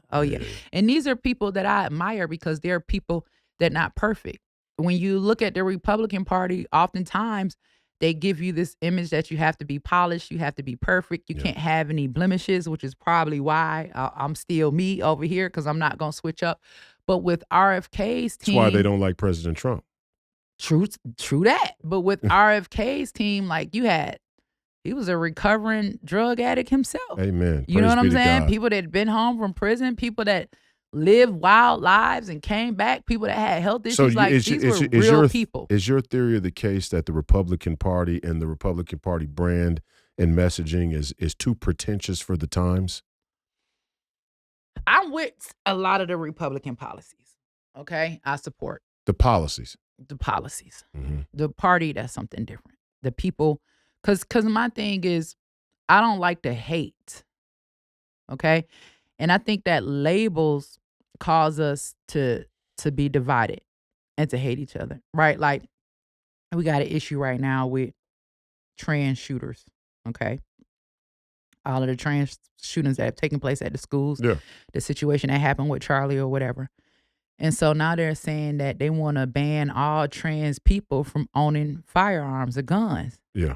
Oh yeah. And these are people that I admire because they're people that not perfect. When you look at the Republican Party, oftentimes they give you this image that you have to be polished, you have to be perfect, you can't have any blemishes, which is probably why I'm still me over here, because I'm not going to switch up. But with RFK's team...
That's why they don't like President Trump.
True that. But with RFK's team, like, he was a recovering drug addict himself.
Amen.
You know what I'm saying? People that had been home from prison, people that lived wild lives and came back, people that had health issues. These were real people.
Is your theory of the case that the Republican Party and the Republican Party brand and messaging is too pretentious for the times?
I'm with a lot of the Republican policies. Okay? I support.
The policies.
Mm-hmm. The party, that's something different. The people, because my thing is, I don't like to hate. Okay? And I think that labels cause us to be divided and to hate each other, right? Like, we got an issue right now with trans shooters, okay? All of the trans shootings that have taken place at the schools, the situation that happened with Charlie or whatever. And so now they're saying that they want to ban all trans people from owning firearms or guns.
Yeah.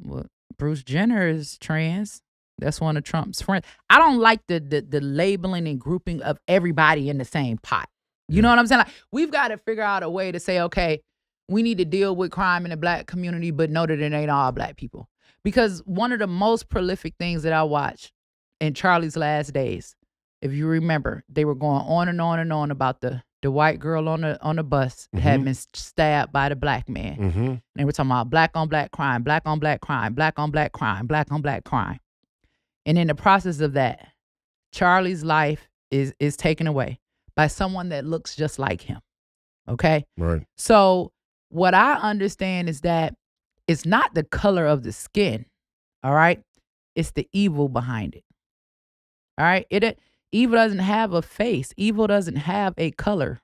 Well, Bruce Jenner is trans. That's one of Trump's friends. I don't like the labeling and grouping of everybody in the same pot. You know what I'm saying? Like, we've got to figure out a way to say, okay, we need to deal with crime in the black community, but know that it ain't all black people. Because one of the most prolific things that I watched in Charlie's last days, if you remember, they were going on and on and on about the white girl on the bus had been stabbed by the black man. And they were talking about black on black crime, black on black crime, black on black crime, black on black crime. And in the process of that, Charlie's life is taken away by someone that looks just like him. Okay?
Right. So
what I understand is that it's not the color of the skin, all right? It's the evil behind it. All right? Evil doesn't have a face. Evil doesn't have a color.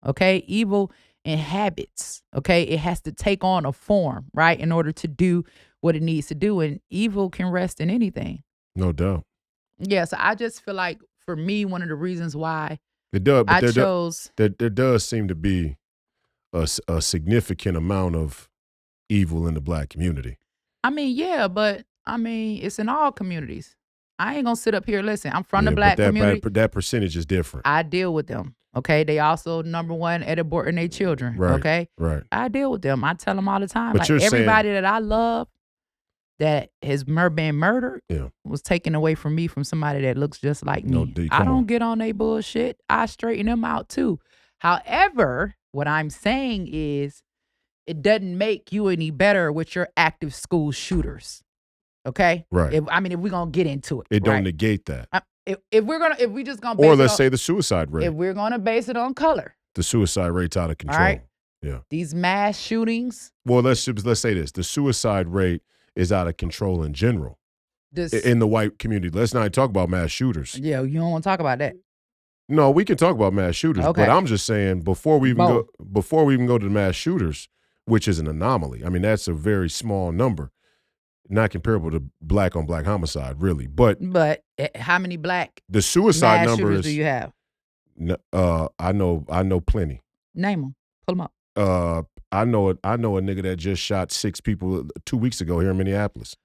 Okay? Evil inhabits. Okay? It has to take on a form, right? In order to do what it needs to do. And evil can rest in anything.
No doubt.
Yeah, so I just feel like, for me, one of the reasons why
it does, but
there
does seem to be a significant amount of evil in the black community.
I mean, yeah, but I mean, it's in all communities. I ain't gonna sit up here. Listen, I'm from the black community.
But that percentage is different.
I deal with them. Okay, they also number one at aborting their children.
Right.
Okay,
right.
I deal with them. I tell them all the time.
But
like, everybody that I love that has been murdered was taken away from me from somebody that looks just like me. I don't get on their bullshit. I straighten them out too. However, what I'm saying is, it doesn't make you any better with your active school shooters. Okay?
Right.
If we're gonna get into it.
It don't negate that.
If we just gonna base
or let's say the suicide rate.
If we're gonna base it on color.
The suicide rate's out of control.
All right.
Yeah.
These mass shootings.
Well, let's say this: the suicide rate is out of control in general in the white community. Let's not talk about mass shooters.
Yeah, you don't want to talk about that.
No, we can talk about mass shooters,
Okay.
but I'm just saying before we even go to the mass shooters, which is an anomaly. I mean, that's a very small number, not comparable to black on black homicide, really. But
how many black
the suicide
mass
number
shooters
is.
do you have?
I know plenty.
Name them. Pull them up.
I know a nigga that just shot 6 people 2 weeks ago here in Minneapolis.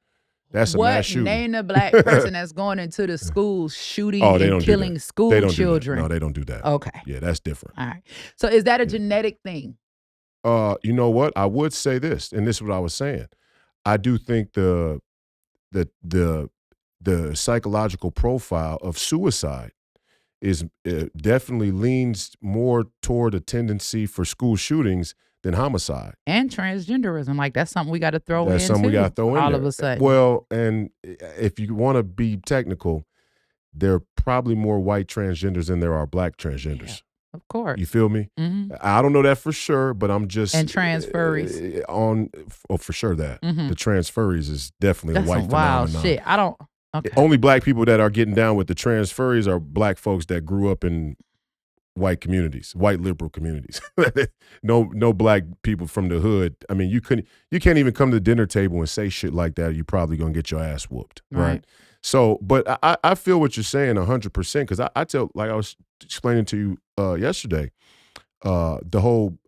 That's a mass shooting.
Name the black person that's going into the schools shooting and killing school children.
No, they don't do that.
Okay.
Yeah, that's different.
All right. So is that a genetic thing?
You know what? I would say this, and this is what I was saying. I do think the psychological profile of suicide is definitely leans more toward a tendency for school shootings than homicide.
And transgenderism. Like, that's something we got to throw in.
That's something we got to throw in
all
there.
of a sudden.
Well, and if you want to be technical, there are probably more white transgenders than there are black transgenders.
Yeah, of course.
You feel me?
Mm-hmm.
I don't know that for sure, but I'm just...
And trans furries.
For sure that.
Mm-hmm.
The trans furries is definitely
that's
a white
some wild
phenomenon.
Shit. I don't... Okay.
Only black people that are getting down with the trans furries are black folks that grew up in white communities, white liberal communities. No black people from the hood. I mean, you can't even come to the dinner table and say shit like that. You're probably gonna get your ass whooped, right? So, but I feel what you're saying 100% because I tell, like I was explaining to you yesterday, the whole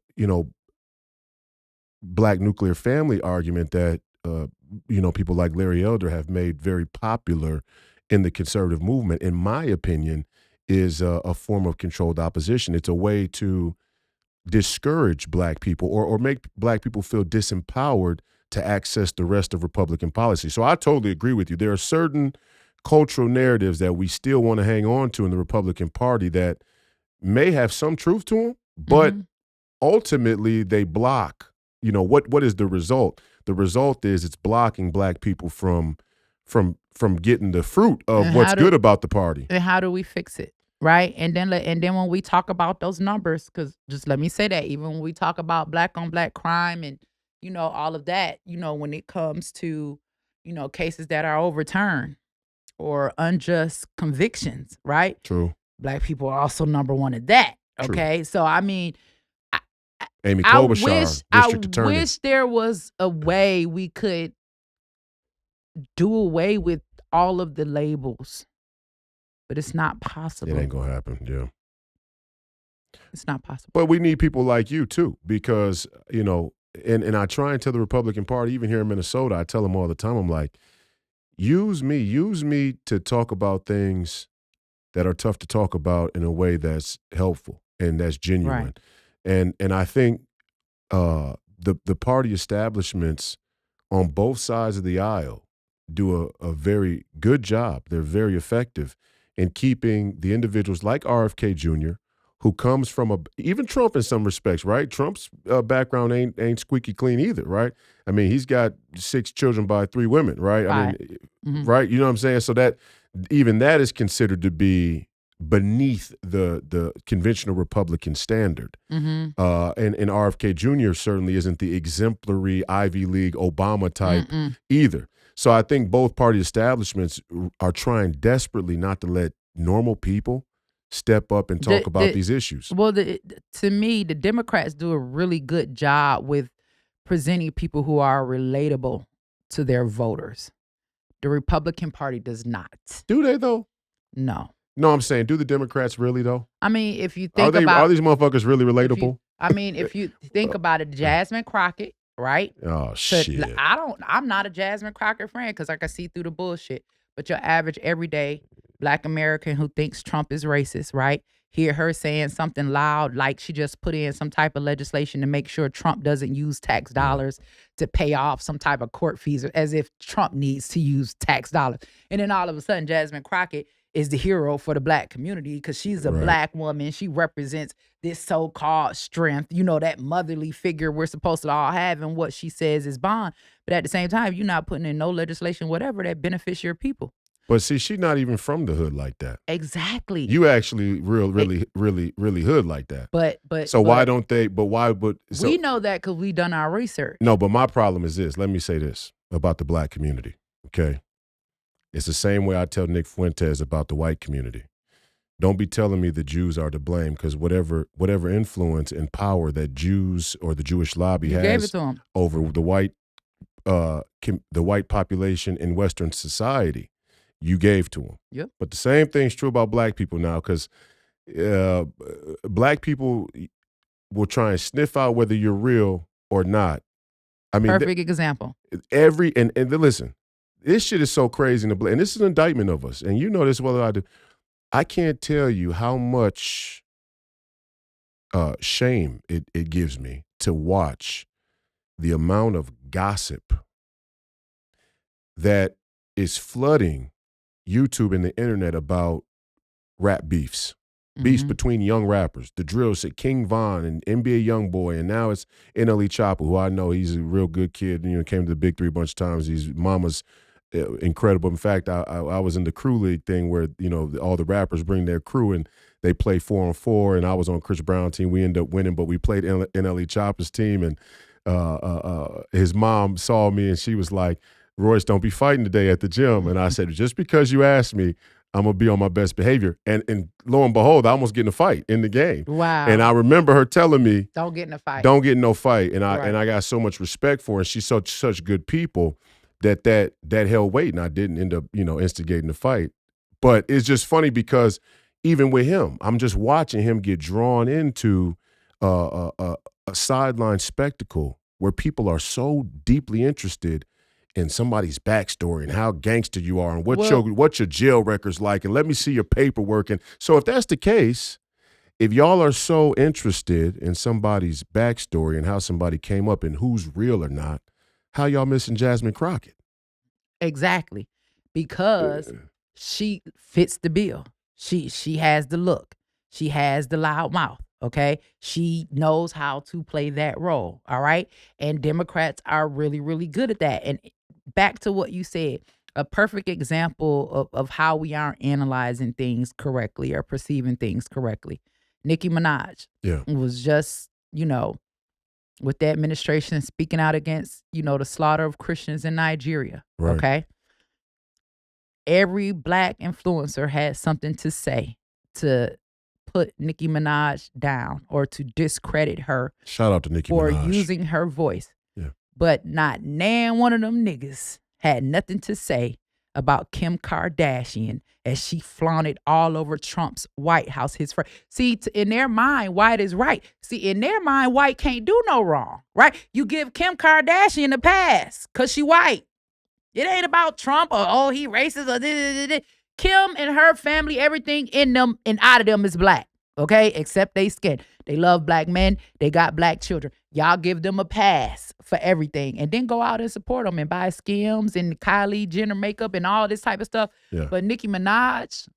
black nuclear family argument that people like Larry Elder have made very popular in the conservative movement, in my opinion, is a form of controlled opposition. It's a way to discourage black people or make black people feel disempowered to access the rest of Republican policy. So I totally agree with you. There are certain cultural narratives that we still want to hang on to in the Republican Party that may have some truth to them, but ultimately they block. What is the result? The result is it's blocking black people from getting the fruit of what's good about the party.
And how do we fix it? Right. And then when we talk about those numbers, because just let me say that, even when we talk about black on black crime and, all of that, when it comes to, cases that are overturned or unjust convictions, right?
True.
Black people are also number one at that. Okay.
True.
So, I mean,
Amy Klobuchar, district attorney.
I wish there was a way we could do away with all of the labels. But it's not possible.
It ain't gonna happen, yeah.
It's not possible.
But we need people like you too, because and I try and tell the Republican Party, even here in Minnesota, I tell them all the time, I'm like, use me to talk about things that are tough to talk about in a way that's helpful and that's genuine.
Right.
And I think the party establishments on both sides of the aisle do a very good job. They're very effective in keeping the individuals like RFK Jr., who comes from even Trump in some respects, right? Trump's background ain't squeaky clean either, right? I mean, he's got 6 children by 3 women, right?
Five.
I mean, right? You know what I'm saying? So that even that is considered to be beneath the conventional Republican standard. And RFK Jr. certainly isn't the exemplary Ivy League Obama type either. So I think both party establishments are trying desperately not to let normal people step up and talk about these issues.
Well, to me, the Democrats do a really good job with presenting people who are relatable to their voters. The Republican Party does not.
Do they, though?
No.
No, I'm saying, do the Democrats really, though?
I mean, if you think
are these motherfuckers really relatable?
If you think about it, Jasmine Crockett, right?
Oh, shit.
I'm not a Jasmine Crockett friend because I can see through the bullshit. But your average everyday Black American who thinks Trump is racist, right? Hear her saying something loud like she just put in some type of legislation to make sure Trump doesn't use tax dollars to pay off some type of court fees, as if Trump needs to use tax dollars. And then all of a sudden, Jasmine Crockett is the hero for the Black community because she's a Black woman. She represents this so-called strength, that motherly figure we're supposed to all have, and what she says is bond. But at the same time, you're not putting in no legislation, whatever, that benefits your people.
But see, she's not even from the hood like that.
Exactly.
You actually really hood like that.
But
so why don't they? But why? But so,
we know that because we done our research.
No, but my problem is this. Let me say this about the black community. Okay, it's the same way I tell Nick Fuentes about the white community. Don't be telling me the Jews are to blame, because whatever influence and power that Jews or the Jewish lobby has over the white population in Western society, you gave to them.
Yep.
But the same thing's true about black people now, because black people will try and sniff out whether you're real or not. I mean,
perfect example.
And listen, this shit is so crazy, and this is an indictment of us, and you know this well as I do. I can't tell you how much shame it gives me to watch the amount of gossip that is flooding YouTube and the internet about rap beefs. Beefs between young rappers. The drill said King Von and NBA Youngboy, and now it's NLE Chopper, who I know he's a real good kid. Came to the Big Three a bunch of times. His mama's incredible. In fact, I was in the crew league thing where all the rappers bring their crew and they play 4-on-4, and I was on Chris Brown's team. We ended up winning, but we played NLE Chopper's team, and his mom saw me and she was like, "Royce, don't be fighting today at the gym." And I said, "Just because you asked me, I'm going to be on my best behavior." And lo and behold, I almost get in a fight in the game.
Wow.
And I remember her telling me,
"Don't get in a fight.
Don't get in no fight." And I
Right.
got so much respect for her. And she's such good people that held weight, and I didn't end up, instigating the fight. But it's just funny because even with him, I'm just watching him get drawn into a sideline spectacle where people are so deeply interested in somebody's backstory and how gangster you are and what your jail record's like, and let me see your paperwork. And so if that's the case, if y'all are so interested in somebody's backstory and how somebody came up and who's real or not, how y'all missing Jasmine Crockett?
Exactly. Because she fits the bill. She has the look. She has the loud mouth. Okay. She knows how to play that role. All right. And Democrats are really, really good at that. And back to what you said, a perfect example of how we aren't analyzing things correctly or perceiving things correctly. Nicki Minaj was just, with the administration speaking out against, the slaughter of Christians in Nigeria.
Right.
Okay. Every black influencer had something to say to put Nicki Minaj down or to discredit her.
Shout out to Nicki
for
Minaj.
using her voice.
Yeah.
But not nan one of them niggas had nothing to say about Kim Kardashian as she flaunted all over Trump's White House. See, in their mind, white is right. See, in their mind, white can't do no wrong, right? You give Kim Kardashian a pass because she white. It ain't about Trump or, he racist or this. Kim and her family, everything in them and out of them is black, okay? Except they skin. They love black men. They got black children. Y'all give them a pass for everything and then go out and support them and buy Skims and Kylie Jenner makeup and all this type of stuff.
Yeah.
But Nicki Minaj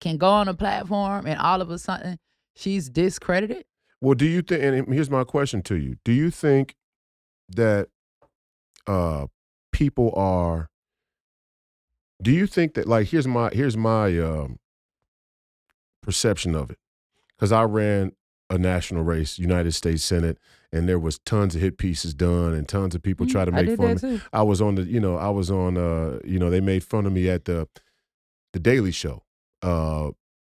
can go on a platform and all of a sudden she's discredited.
Well, do you think, and here's my question to you, do you think that people are, do you think that, like, here's my perception of it, because I ran a national race, United States Senate, and there was tons of hit pieces done and tons of people try to make fun of me. I was on they made fun of me at the Daily Show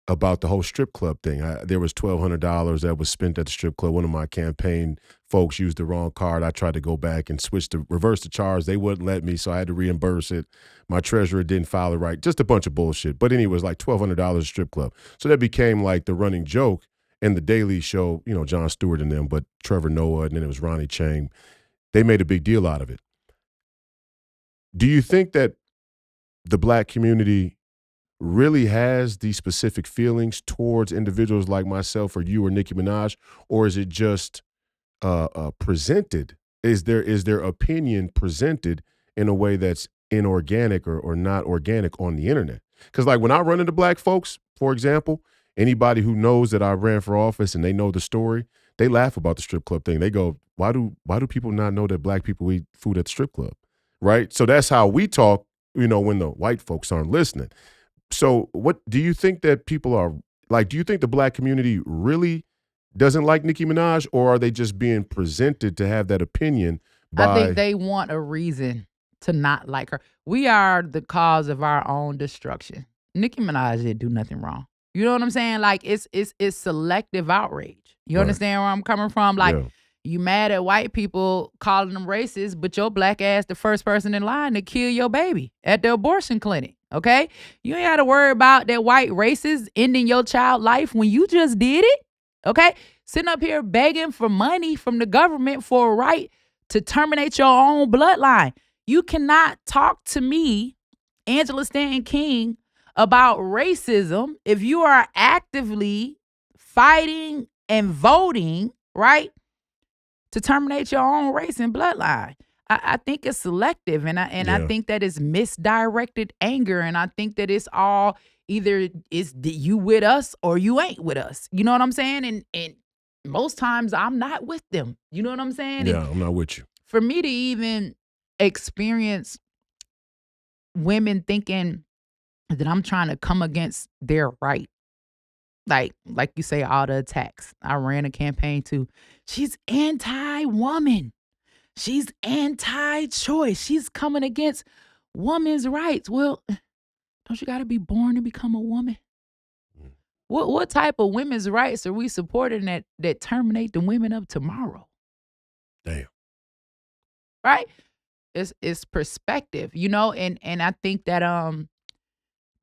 about the whole strip club thing. There was $1,200 that was spent at the strip club. One of my campaign folks used the wrong card. I tried to go back and reverse the charge. They wouldn't let me, so I had to reimburse it. My treasurer didn't file it right. Just a bunch of bullshit. But anyway, it was like $1,200 a strip club. So that became like the running joke in the Daily Show, Jon Stewart and them, but Trevor Noah, and then it was Ronnie Chang. They made a big deal out of it. Do you think that the black community really has these specific feelings towards individuals like myself or you or Nicki Minaj, or is it just presented? Is their opinion presented in a way that's inorganic or not organic on the internet? Because like when I run into black folks, for example, anybody who knows that I ran for office and they know the story, they laugh about the strip club thing. They go, why do people not know that black people eat food at the strip club? Right? So that's how we talk when the white folks aren't listening. So what do you think that people are like? Do you think the black community really doesn't like Nicki Minaj, or are they just being presented to have that opinion by?
I think they want a reason to not like her. We are the cause of our own destruction. Nicki Minaj didn't do nothing wrong. You know what I'm saying? Like it's selective outrage. You
Right.
understand where I'm coming from? Like
Yeah.
you mad at white people calling them racist, but your black ass the first person in line to kill your baby at the abortion clinic. Okay? You ain't got to worry about that white racist ending your child life when you just did it. Okay? Sitting up here begging for money from the government for a right to terminate your own bloodline. You cannot talk to me, Angela Stanton King, about racism if you are actively fighting and voting, right, to terminate your own race and bloodline. I think it's selective, and I think that it's misdirected anger, and I think that it's all either it's you with us or you ain't with us. You know what I'm saying? And most times I'm not with them. You know what I'm saying?
Yeah, I'm not with you.
For me to even experience women thinking that I'm trying to come against their right, like you say, all the attacks. I ran a campaign too. She's anti-woman. She's anti-choice. She's coming against women's rights. Well, don't you got to be born to become a woman? What type of women's rights are we supporting that terminate the women of tomorrow?
Damn.
Right? It's perspective, and I think that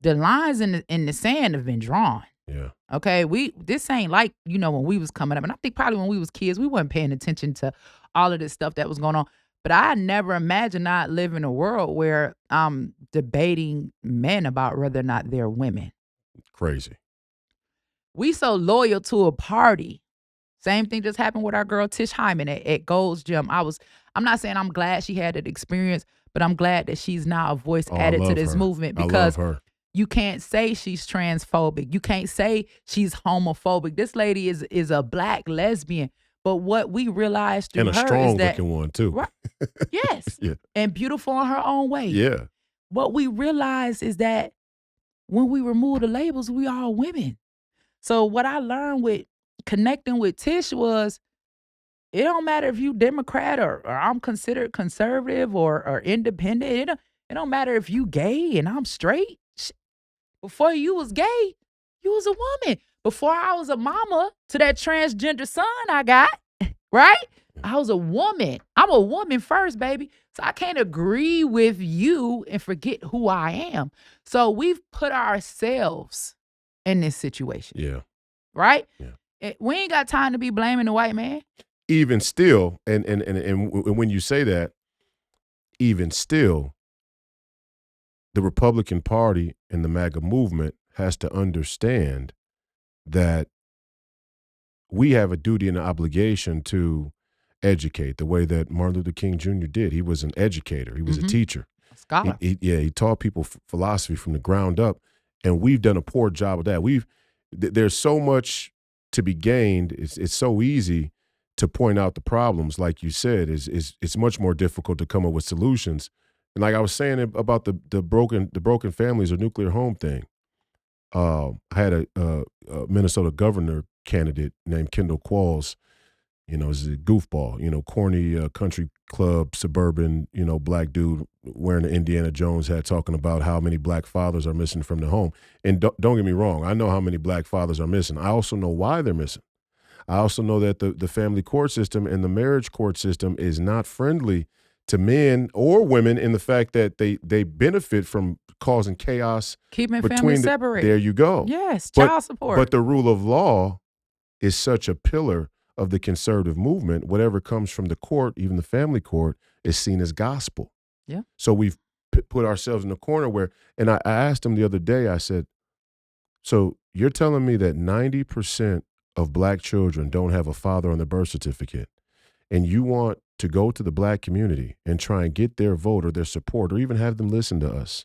the lines in the sand have been drawn.
Yeah.
Okay, this ain't like, when we was coming up, and I think probably when we was kids, we weren't paying attention to all of this stuff that was going on. But I never imagined not living in a world where I'm debating men about whether or not they're women.
Crazy.
We so loyal to a party. Same thing just happened with our girl Tish Hyman at Gold's Gym. I'm not saying I'm glad she had that experience, but I'm glad that she's now a voice added to this movement, because
I love her.
you can't say she's transphobic. You can't say she's homophobic. This lady is a black lesbian. But what we realized through
And a
her
strong
is that,
looking one too.
right, yes,
Yeah.
and beautiful in her own way.
Yeah.
What we realized is that when we remove the labels, we all women. So what I learned with connecting with Tish was, it don't matter if you Democrat or I'm considered conservative or independent. It don't matter if you gay and I'm straight. Before you was gay, you was a woman. Before I was a mama to that transgender son I got, right? I was a woman. I'm a woman first, baby. So I can't agree with you and forget who I am. So we've put ourselves in this situation.
Yeah.
Right?
Yeah.
We ain't got time to be blaming the white man.
Even still, and when you say that, even still, the Republican Party and the MAGA movement has to understand that we have a duty and an obligation to educate the way that Martin Luther King Jr. did. He was an educator. He was a teacher.
A scholar.
He taught people philosophy from the ground up, and we've done a poor job of that. There's so much to be gained. It's so easy to point out the problems, like you said. It's much more difficult to come up with solutions. And like I was saying about the broken families or nuclear home thing. I had a Minnesota governor candidate named Kendall Qualls. He's a goofball, corny country club, suburban, black dude wearing an Indiana Jones hat, talking about how many black fathers are missing from the home. And don't get me wrong, I know how many black fathers are missing. I also know why they're missing. I also know that the family court system and the marriage court system is not friendly to men or women, in the fact that they benefit from causing chaos.
Keeping
between
families separated.
There you go.
Yes, child support.
But the rule of law is such a pillar of the conservative movement. Whatever comes from the court, even the family court, is seen as gospel.
Yeah.
So we've put ourselves in a corner where, and I asked him the other day, I said, so you're telling me that 90% of black children don't have a father on their birth certificate, and you want to go to the black community and try and get their vote or their support or even have them listen to us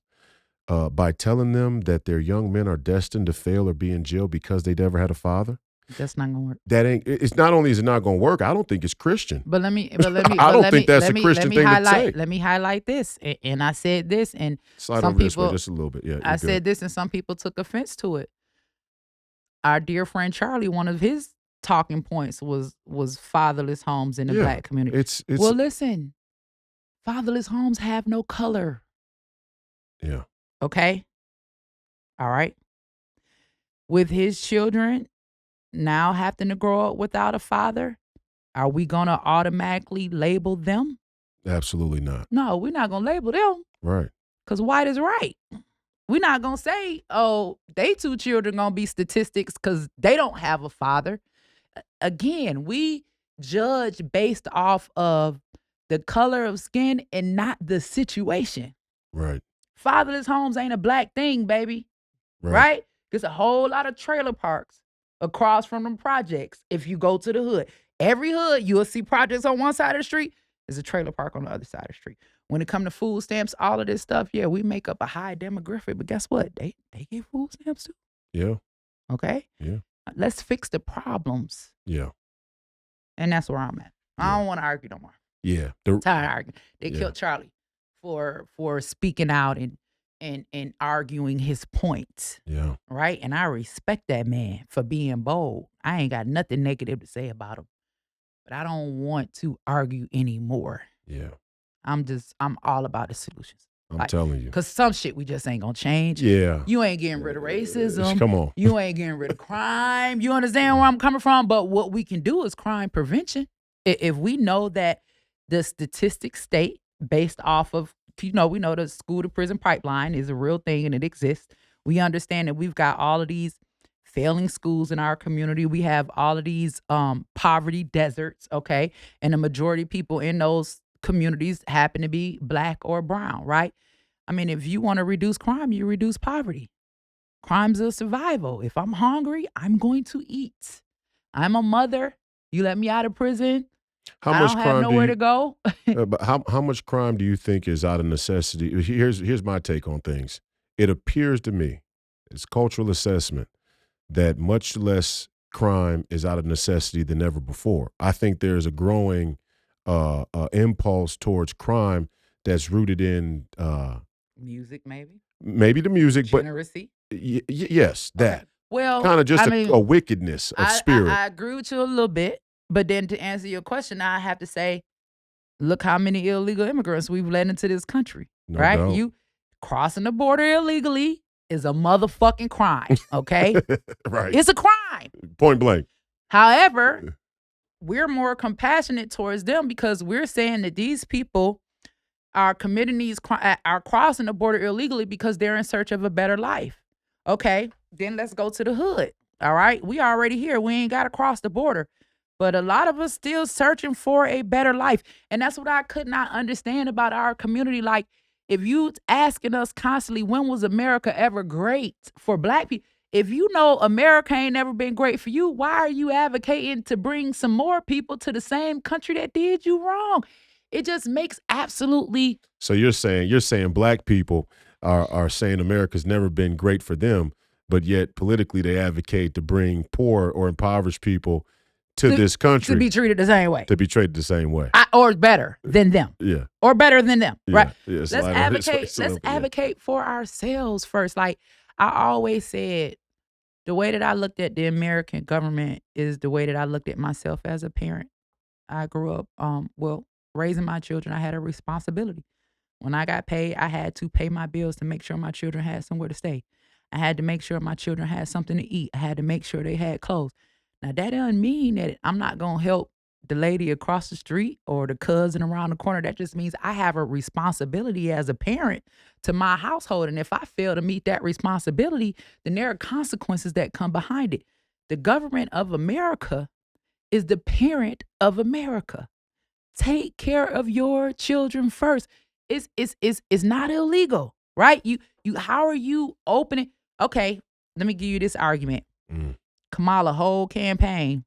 by telling them that their young men are destined to fail or be in jail because they never had a father?
That's not gonna work.
That ain't. It's not only is it not going to work. I don't think it's Christian.
But let me.
I don't think that's a Christian thing to say.
Let me highlight this, and I said this, and
Slide
some
over this way
people
just a little bit. Yeah,
I said this, and some people took offense to it. Our dear friend Charlie, one of his talking points was fatherless homes in the black community.
It's
well, listen, fatherless homes have no color.
Yeah.
Okay. All right. With his children now having to grow up without a father, are we gonna automatically label them?
Absolutely not.
No, we're not gonna label them.
Right.
Because white is right. We're not gonna say, oh, they two children gonna be statistics because they don't have a father. Again, we judge based off of the color of skin and not the situation.
Right.
Fatherless homes ain't a black thing, baby. Right? There's a whole lot of trailer parks across from them projects. If you go to the hood, every hood, you'll see projects on one side of the street. There's a trailer park on the other side of the street. When it comes to food stamps, all of this stuff, yeah, we make up a high demographic, but guess what? They get food stamps too.
Yeah.
Okay?
Yeah.
Let's fix the problems.
Yeah.
And that's where I'm at. I don't want to argue no more.
Yeah.
Tired of arguing. They killed Charlie for speaking out and arguing his points.
Yeah.
Right? And I respect that man for being bold. I ain't got nothing negative to say about him. But I don't want to argue anymore.
Yeah.
I'm all about the solutions.
I'm telling you.
Because some shit we just ain't gonna change.
Yeah.
You ain't getting rid of racism.
Come on.
You ain't getting rid of crime. You understand where I'm coming from? But what we can do is crime prevention. If we know that the statistics state based off of, we know the school to prison pipeline is a real thing and it exists. We understand that we've got all of these failing schools in our community. We have all of these poverty deserts, okay? And the majority of people in those communities happen to be black or brown, right? I mean, if you want to reduce crime, you reduce poverty. Crime's a survival. If I'm hungry, I'm going to eat. I'm a mother. You let me out of prison. I don't have nowhere to go.
But how much crime do you think is out of necessity? Here's my take on things. It appears to me, it's cultural assessment, that much less crime is out of necessity than ever before. I think there's a growing impulse towards crime that's rooted in
music, maybe
the music,
generosity.
But yes, that.
Okay. Well,
kind of just a wickedness of spirit.
I agree with you a little bit, but then to answer your question, I have to say, look how many illegal immigrants we've let into this country, right?
Doubt.
You crossing the border illegally is a motherfucking crime, okay?
Right.
It's a crime.
Point blank.
However, we're more compassionate towards them because we're saying that these people are committing are crossing the border illegally because they're in search of a better life. Okay, then let's go to the hood. All right, we already here. We ain't got to cross the border. But a lot of us still searching for a better life. And that's what I could not understand about our community. Like, if you asking us constantly, when was America ever great for black people? If you know America ain't never been great for you, why are you advocating to bring some more people to the same country that did you wrong? It just makes absolutely.
So you're saying black people are saying America's never been great for them, but yet politically they advocate to bring poor or impoverished people to this country
to be treated the same way.
To be treated the same way.
Or better than them.
Yeah.
Or better than them.
Yeah.
Right.
Yeah,
let's advocate for ourselves first. Like I always said, the way that I looked at the American government is the way that I looked at myself as a parent. I grew up, raising my children, I had a responsibility. When I got paid, I had to pay my bills to make sure my children had somewhere to stay. I had to make sure my children had something to eat. I had to make sure they had clothes. Now, that doesn't mean that I'm not going to help the lady across the street or the cousin around the corner. That just means I have a responsibility as a parent to my household. And if I fail to meet that responsibility, then there are consequences that come behind it. The government of America is the parent of America. Take care of your children first. It's not illegal, right? You how are you opening? Okay, let me give you this argument. Kamala whole campaign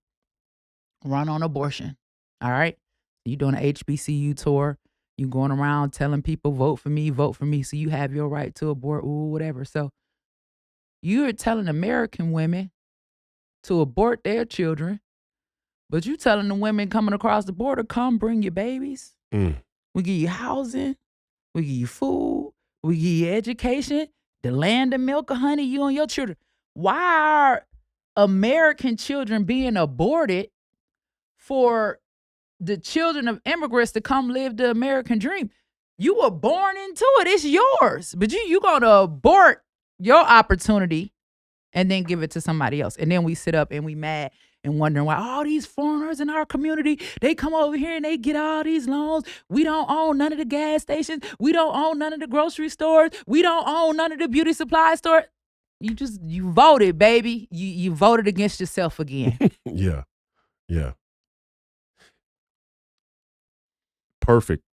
run on abortion. All right, you doing an HBCU tour. You going around telling people vote for me, so you have your right to abort, whatever. So you're telling American women to abort their children, but you telling the women coming across the border, come bring your babies.
Mm.
We give you housing. We give you food. We give you education. The land, the milk, and honey, you and your children. Why are American children being aborted for the children of immigrants to come live the American dream? You were born into it. It's yours. But you going to abort your opportunity and then give it to somebody else. And then we sit up and we mad and wondering why all these foreigners in our community, they come over here and they get all these loans. We don't own none of the gas stations. We don't own none of the grocery stores. We don't own none of the beauty supply stores. You voted, baby. You voted against yourself again.
Yeah. Perfect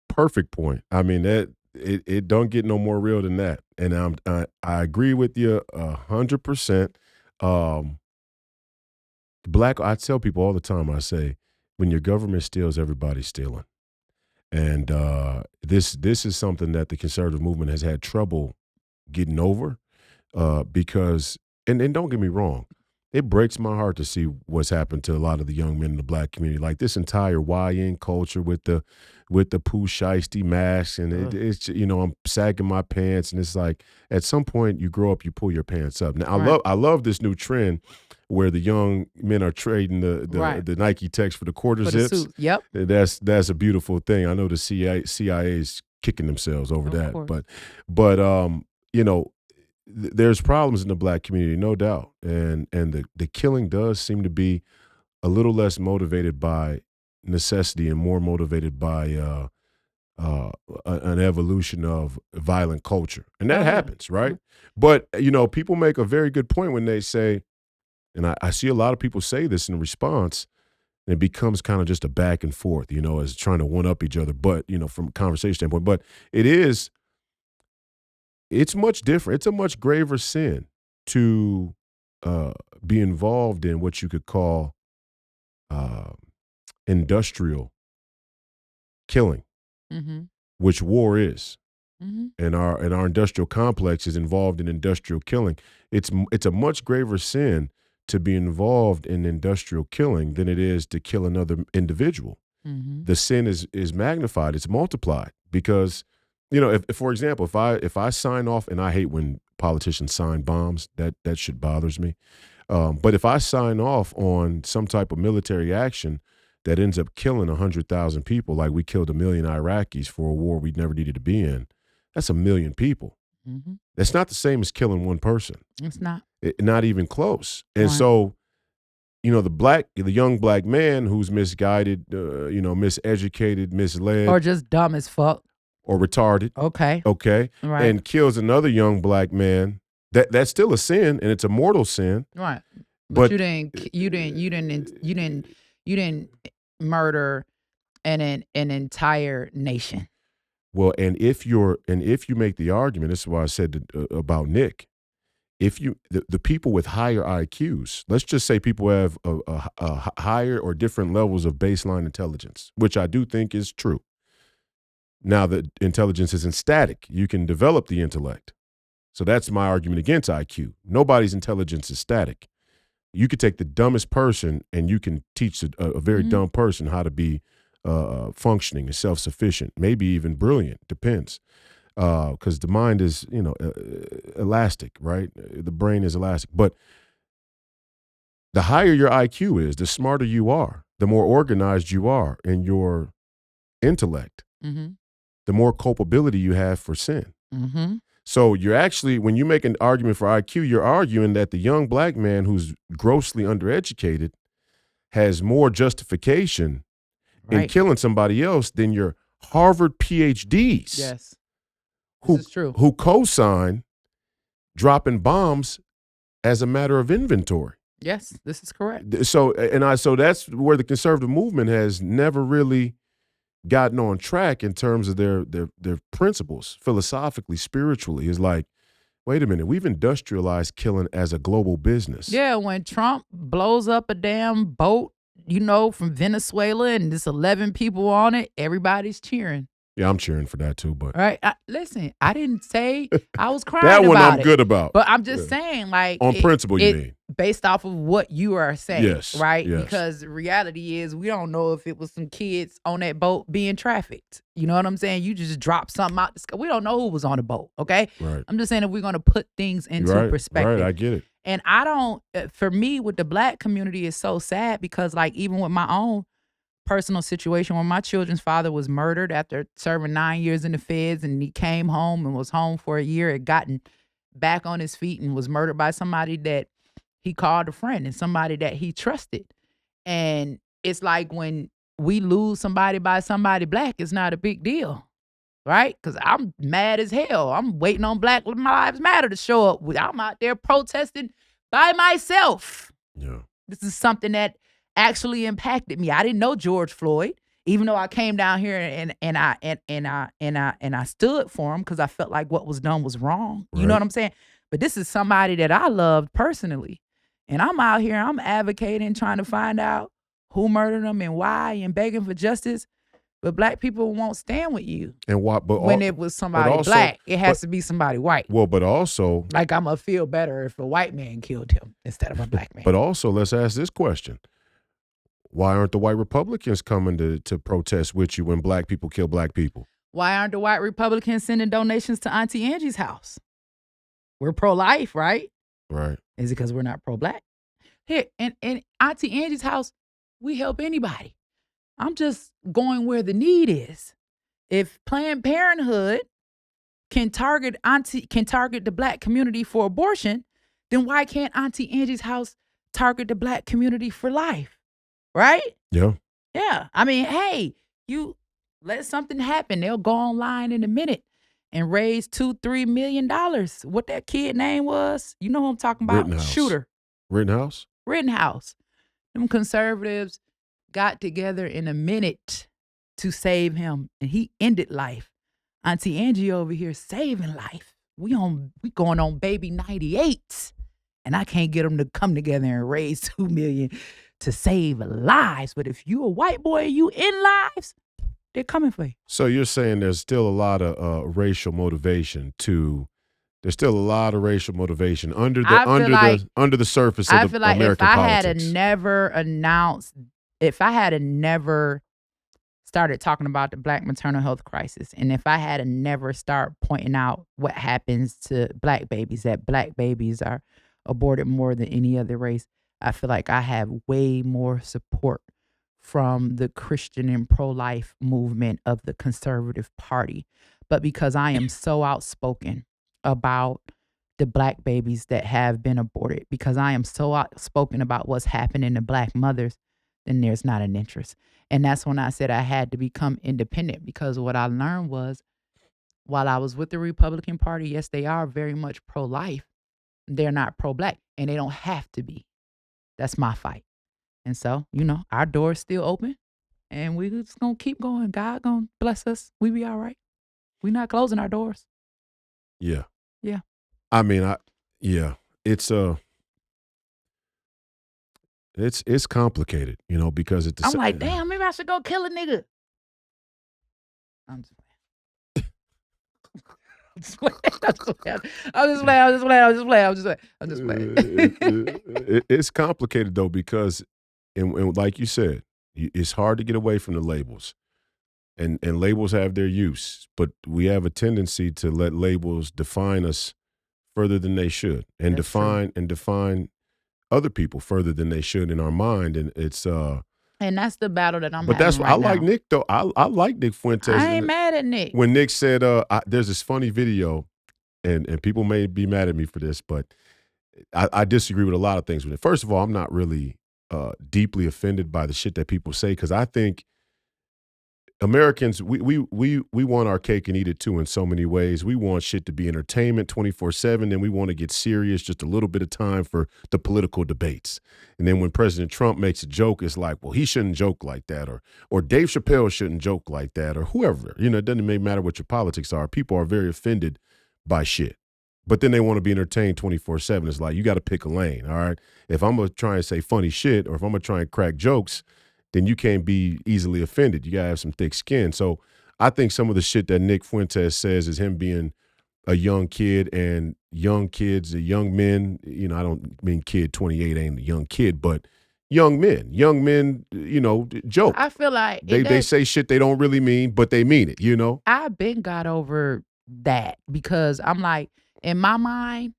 point. I mean, that it don't get no more real than that. And I agree with you 100%. I tell people all the time, I say, when your government steals, everybody's stealing. And this is something that the conservative movement has had trouble getting over because, and don't get me wrong, it breaks my heart to see what's happened to a lot of the young men in the black community. Like this entire YN culture with the Pooh Shiesty mask, and it's I'm sagging my pants, and it's like at some point you grow up, you pull your pants up. Now I love this new trend where the young men are trading the Nike Techs for the quarter zips.
Suit. Yep,
that's a beautiful thing. I know the CIA's kicking themselves over that, but there's problems in the black community, no doubt, and the killing does seem to be a little less motivated by necessity and more motivated by an evolution of violent culture, and that happens, right? But people make a very good point when they say, and I see a lot of people say this in response, and it becomes kind of just a back and forth, as trying to one up each other, but from a conversation standpoint, but it's much different. It's a much graver sin to be involved in what you could call industrial killing, which war is. And our industrial complex is involved in industrial killing. It's a much graver sin to be involved in industrial killing than it is to kill another individual. The sin is magnified. It's multiplied because if for example, if I sign off, and I hate when politicians sign bombs, that shit bothers me. But if I sign off on some type of military action that ends up killing 100,000 people, like we killed 1 million Iraqis for a war we never needed to be in, that's 1 million people. That's not the same as killing one person.
It's not.
Not even close. And so, the young black man who's misguided, miseducated, misled,
or just dumb as fuck,
or retarded. Okay.
Right.
And kills another young black man. That's still a sin, and it's a mortal sin.
Right. But you didn't murder an entire nation.
Well, and if you make the argument, this is why I said about Nick, if the people with higher IQs, let's just say people have a higher or different levels of baseline intelligence, which I do think is true. Now, the intelligence isn't static. You can develop the intellect. So that's my argument against IQ. Nobody's intelligence is static. You could take the dumbest person and you can teach a very dumb person how to be functioning and self-sufficient, maybe even brilliant, depends. Because the mind is, elastic, right? The brain is elastic. But the higher your IQ is, the smarter you are, the more organized you are in your intellect. The more culpability you have for sin. So you're actually, when you make an argument for IQ, you're arguing that the young black man who's grossly undereducated has more justification in killing somebody else than your Harvard PhDs.
Yes, this is true.
Who co-sign dropping bombs as a matter of inventory.
Yes, this is correct.
So that's where the conservative movement has never really gotten on track in terms of their principles, philosophically, spiritually. Is like, wait a minute, we've industrialized killing as a global business.
Yeah, when Trump blows up a damn boat, from Venezuela, and there's 11 people on it, everybody's cheering.
Yeah, I'm cheering for that too. But
All right. Listen, I didn't say I was crying
that one
about
I'm
it.
good about.
But I'm just saying, like,
on principle, you mean?
Based off of what you are saying,
Yes,
right?
yes.
Because the reality is, we don't know if it was some kids on that boat being trafficked. You know what I'm saying? You just drop something out the sky. We don't know who was on the boat, okay?
Right.
I'm just saying, if we're going to put things into perspective.
Right, I get it.
And I don't, for me, with the Black community, it's so sad because, like, even with my own personal situation, when my children's father was murdered after serving 9 years in the feds, and he came home and was home for a year, had gotten back on his feet and was murdered by somebody that he called a friend and somebody that he trusted. And it's like when we lose somebody by somebody Black, it's not a big deal, right? Because I'm mad as hell. I'm waiting on Black Lives Matter to show up. I'm out there protesting by myself.
Yeah.
This is something that actually impacted me. I didn't know George Floyd, even though I came down here and I stood for him because I felt like what was done was wrong. You know what I'm saying? But this is somebody that I loved personally. And I'm out here, I'm advocating, trying to find out who murdered him and why, and begging for justice. But Black people won't stand with you.
And what? But
when it was somebody Black, it has to be somebody white.
Well, but also,
like, I'm gonna feel better if a white man killed him instead of a Black man.
But also, let's ask this question: why aren't the white Republicans coming to protest with you when Black people kill Black people?
Why aren't the white Republicans sending donations to Auntie Angie's house? We're pro-life, right?
Right.
Is it because we're not pro-Black? Here, in Auntie Angie's house, we help anybody. I'm just going where the need is. If Planned Parenthood can target the Black community for abortion, then why can't Auntie Angie's house target the Black community for life? Right?
Yeah.
Yeah. I mean, hey, you let something happen, they'll go online in a minute and raise $2-3 million. What that kid name was? You know who I'm talking about?
Rittenhouse.
Shooter.
Rittenhouse?
Rittenhouse. Them conservatives got together in a minute to save him, and he ended life. Auntie Angie over here saving life. We going on baby 98, and I can't get them to come together and raise $2 million to save lives. But if you a white boy and you in lives, they're coming for you.
So you're saying there's still a lot of racial motivation There's still a lot of racial motivation under the surface of
I feel like
American
if I
politics.
if I had never started talking about the Black maternal health crisis, and if I had never start pointing out what happens to Black babies, that Black babies are aborted more than any other race, I feel like I have way more support from the Christian and pro-life movement of the conservative party. But because I am so outspoken about the Black babies that have been aborted, because I am so outspoken about what's happening to Black mothers, then there's not an interest. And that's when I said I had to become independent, because what I learned was, while I was with the Republican Party, yes, they are very much pro-life. They're not pro-Black, and they don't have to be. That's my fight. And so, our door's still open, and we just gonna keep going. God gonna bless us. We be all right. We not closing our doors.
Yeah.
Yeah.
I mean, it's complicated, because
I'm like, damn, maybe I should go kill a nigga. I'm just playing.
It's complicated though, because, and like you said, it's hard to get away from the labels, and labels have their use, but we have a tendency to let labels define us further than they should, and define other people further than they should in our mind, and it's
and that's the battle that I'm.
But that's
right
I like
now.
Nick though. I like Nick Fuentes.
I ain't mad at Nick.
When Nick said, "There's this funny video," and people may be mad at me for this, but I disagree with a lot of things with it. First of all, I'm not really deeply offended by the shit that people say, because I think Americans, we want our cake and eat it too in so many ways. We want shit to be entertainment 24/7, and we want to get serious just a little bit of time for the political debates. And then when President Trump makes a joke, it's like, well, he shouldn't joke like that, or Dave Chappelle shouldn't joke like that, or whoever. It doesn't even matter what your politics are. People are very offended by shit. But then they want to be entertained 24/7. It's like, you got to pick a lane, all right? If I'm going to try and say funny shit, or if I'm going to try and crack jokes, then you can't be easily offended. You got to have some thick skin. So I think some of the shit that Nick Fuentes says is him being a young kid, and young kids, young men, you know, I don't mean kid 28 ain't a young kid, but young men, you know, joke.
I feel like
They say shit they don't really mean, but they mean it, you know?
I've been got over that because I'm like, in my mind,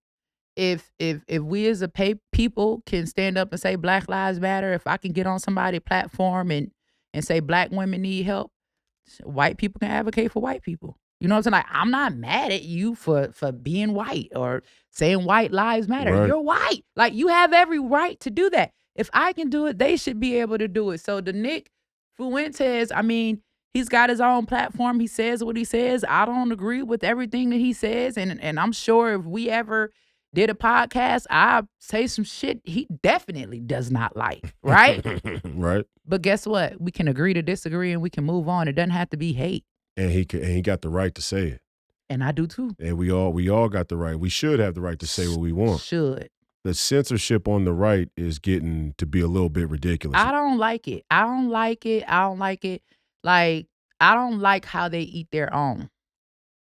if we as a people can stand up and say Black Lives Matter, if I can get on somebody's platform and say Black women need help, white people can advocate for white people. You know what I'm saying? Like, I'm not mad at you for being white or saying white lives matter.
Right.
You're white. Like, you have every right to do that. If I can do it, they should be able to do it. So the Nick Fuentes, I mean, he's got his own platform. He says what he says. I don't agree with everything that he says. And I'm sure if we ever did a podcast, I'd say some shit he definitely does not like, right?
Right.
But guess what? We can agree to disagree and we can move on. It doesn't have to be hate.
And he got the right to say it.
And I do too.
And we all got the right. We should have the right to say what we want.
Should.
The censorship on the right is getting to be a little bit ridiculous.
I don't like it. I don't like it. Like, I don't like how they eat their own.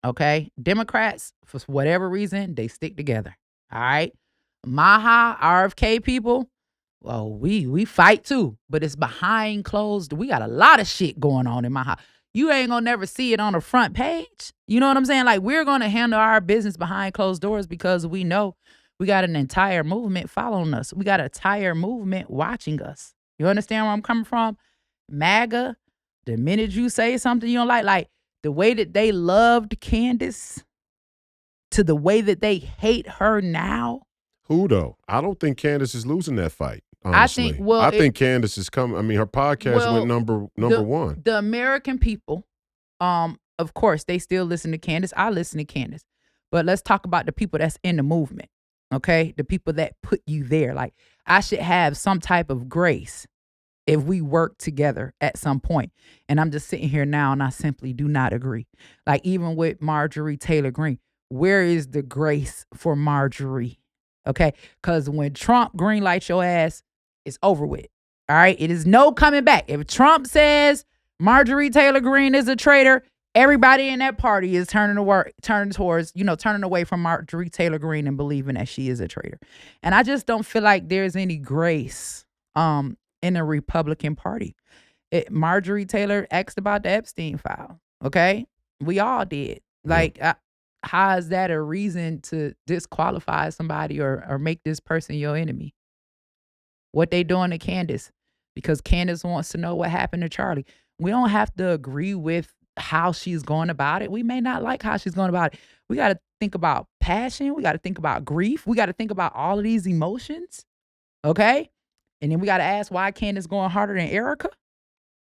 Okay? Democrats, for whatever reason, they stick together. All right? MAHA, RFK people, well, we fight too, but it's behind closed. We got a lot of shit going on in MAHA. You ain't gonna never see it on the front page. You know what I'm saying? Like, we're gonna handle our business behind closed doors because we know we got an entire movement following us. We got an entire movement watching us. You understand where I'm coming from? MAGA, the minute you say something you don't like the way that they loved Candace to the way that they hate her now.
Who though? I don't think Candace is losing that fight. Honestly. I think Candace is coming. I mean, her podcast went number one.
The American people, of course, they still listen to Candace. I listen to Candace. But let's talk about the people that's in the movement, okay? The people that put you there. Like, I should have some type of grace if we work together at some point. And I'm just sitting here now and I simply do not agree. Like, even with Marjorie Taylor Greene, where is the grace for Marjorie? Okay? Because when Trump greenlights your ass, it's over with. All right? It is no coming back. If Trump says Marjorie Taylor Greene is a traitor, everybody in that party is turning away from Marjorie Taylor Greene and believing that she is a traitor. And I just don't feel like there's any grace in the Republican Party. Marjorie Taylor asked about the Epstein file. Okay? We all did. Like, how is that a reason to disqualify somebody or make this person your enemy? What they doing to Candace? Because Candace wants to know what happened to Charlie. We don't have to agree with how she's going about it. We may not like how she's going about it. We got to think about passion. We got to think about grief. We got to think about all of these emotions. Okay? And then we got to ask why Candace going harder than Erica.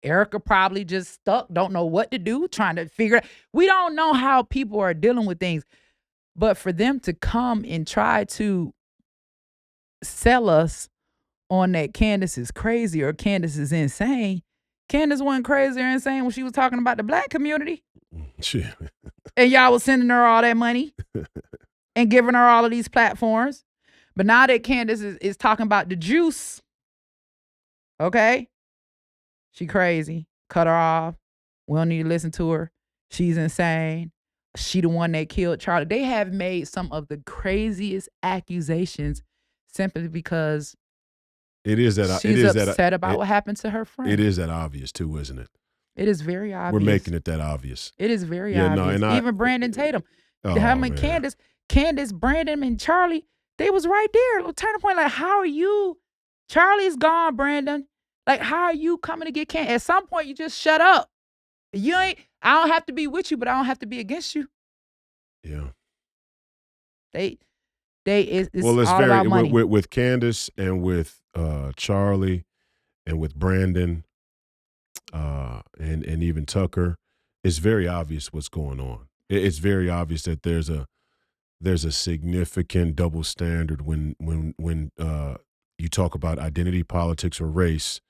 Erica probably just stuck, don't know what to do, trying to figure it out. We don't know how people are dealing with things. But for them to come and try to sell us on that Candace is crazy or Candace is insane. Candace wasn't crazy or insane when she was talking about the Black community. And y'all was sending her all that money and giving her all of these platforms. But now that Candace is talking about the juice, okay? She crazy. Cut her off. We don't need to listen to her. She's insane. She the one that killed Charlie. They have made some of the craziest accusations simply because she's upset about what happened to her friend.
It is that obvious too, isn't it?
It is very obvious.
We're making it that obvious.
It is very obvious. Even Brandon Tatum. Candace, Brandon, and Charlie, they was right there. A little turning point. Like, how are you? Charlie's gone, Brandon. Like, how are you coming to get Candace? At some point, you just shut up. I don't have to be with you, but I don't have to be against you.
Yeah.
It's all about money.
With Candace and with Charlie and with Brandon and even Tucker, it's very obvious what's going on. It's very obvious that there's a significant double standard when you talk about identity politics or race.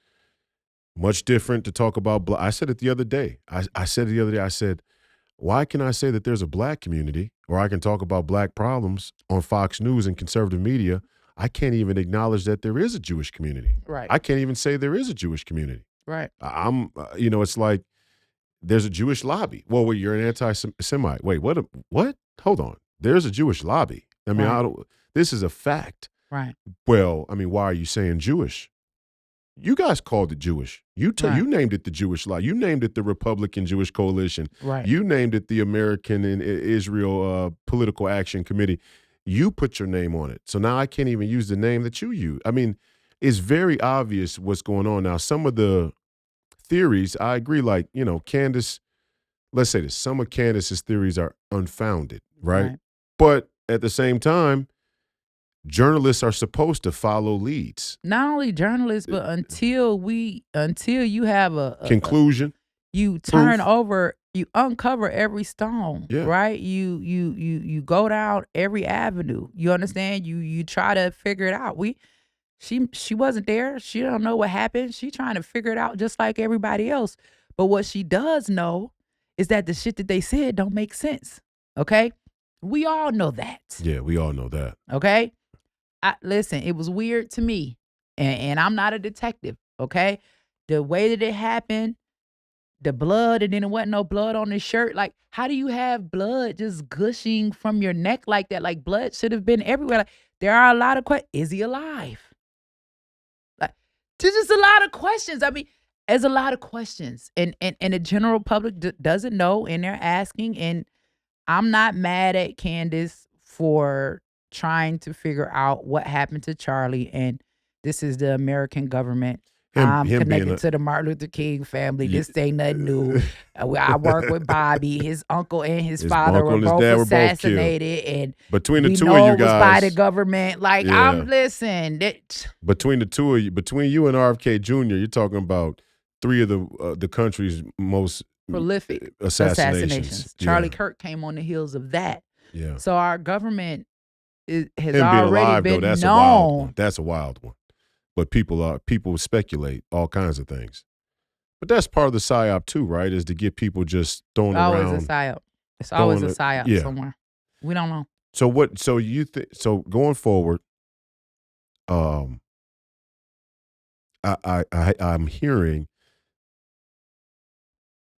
Much different to talk about I said it the other day. I said, why can I say that there's a Black community, or I can talk about Black problems on Fox News and conservative media? I can't even acknowledge that there is a Jewish community.
Right.
I can't even say there is a Jewish community.
Right.
It's like there's a Jewish lobby. Well, you're an anti-Semite. Wait, what? Hold on. There's a Jewish lobby. I mean,
Right.
this is a fact.
Right.
Well, I mean, why are you saying Jewish? You guys called it Jewish. You named it the Jewish Lobby. You named it the Republican Jewish Coalition.
Right.
You named it the American and Israel Political Action Committee. You put your name on it. So now I can't even use the name that you use. I mean, it's very obvious what's going on now. Some of the theories, I agree, like, Candace, let's say this, some of Candace's theories are unfounded, right? But at the same time, journalists are supposed to follow leads.
Not only journalists, but until you have a
Conclusion.
You turn over, you uncover every stone, right? You go down every avenue. You understand? You try to figure it out. She wasn't there. She don't know what happened. She trying to figure it out just like everybody else. But what she does know is that the shit that they said don't make sense. Okay? We all know that.
Yeah, we all know that.
Okay? Listen, it was weird to me. And I'm not a detective, okay? The way that it happened, the blood, and then it wasn't no blood on his shirt. Like, how do you have blood just gushing from your neck like that? Like, blood should have been everywhere. Like, there are a lot of questions. Is he alive? Like, there's just a lot of questions. I mean, there's a lot of questions. And the general public doesn't know, and they're asking. And I'm not mad at Candace for trying to figure out what happened to Charlie. And this is the American government. I'm connected to the Martin Luther King family. This ain't nothing new. I work with Bobby. His uncle and his father were both assassinated. And
between the
we
two
know
of you
it was
guys,
by the government. Like, listen.
Between the two of you, between you and RFK Jr., you're talking about three of the country's most
prolific
assassinations.
Charlie Kirk came on the heels of that.
Yeah.
So our government has
Him
already
being alive,
been
though, that's
known.
a wild one. That's a wild one. But people speculate all kinds of things. But that's part of the psyop too, right? Is to get people just thrown around.
Always a psyop. It's always a psyop somewhere. We don't know.
So what? So you think? So going forward, I'm hearing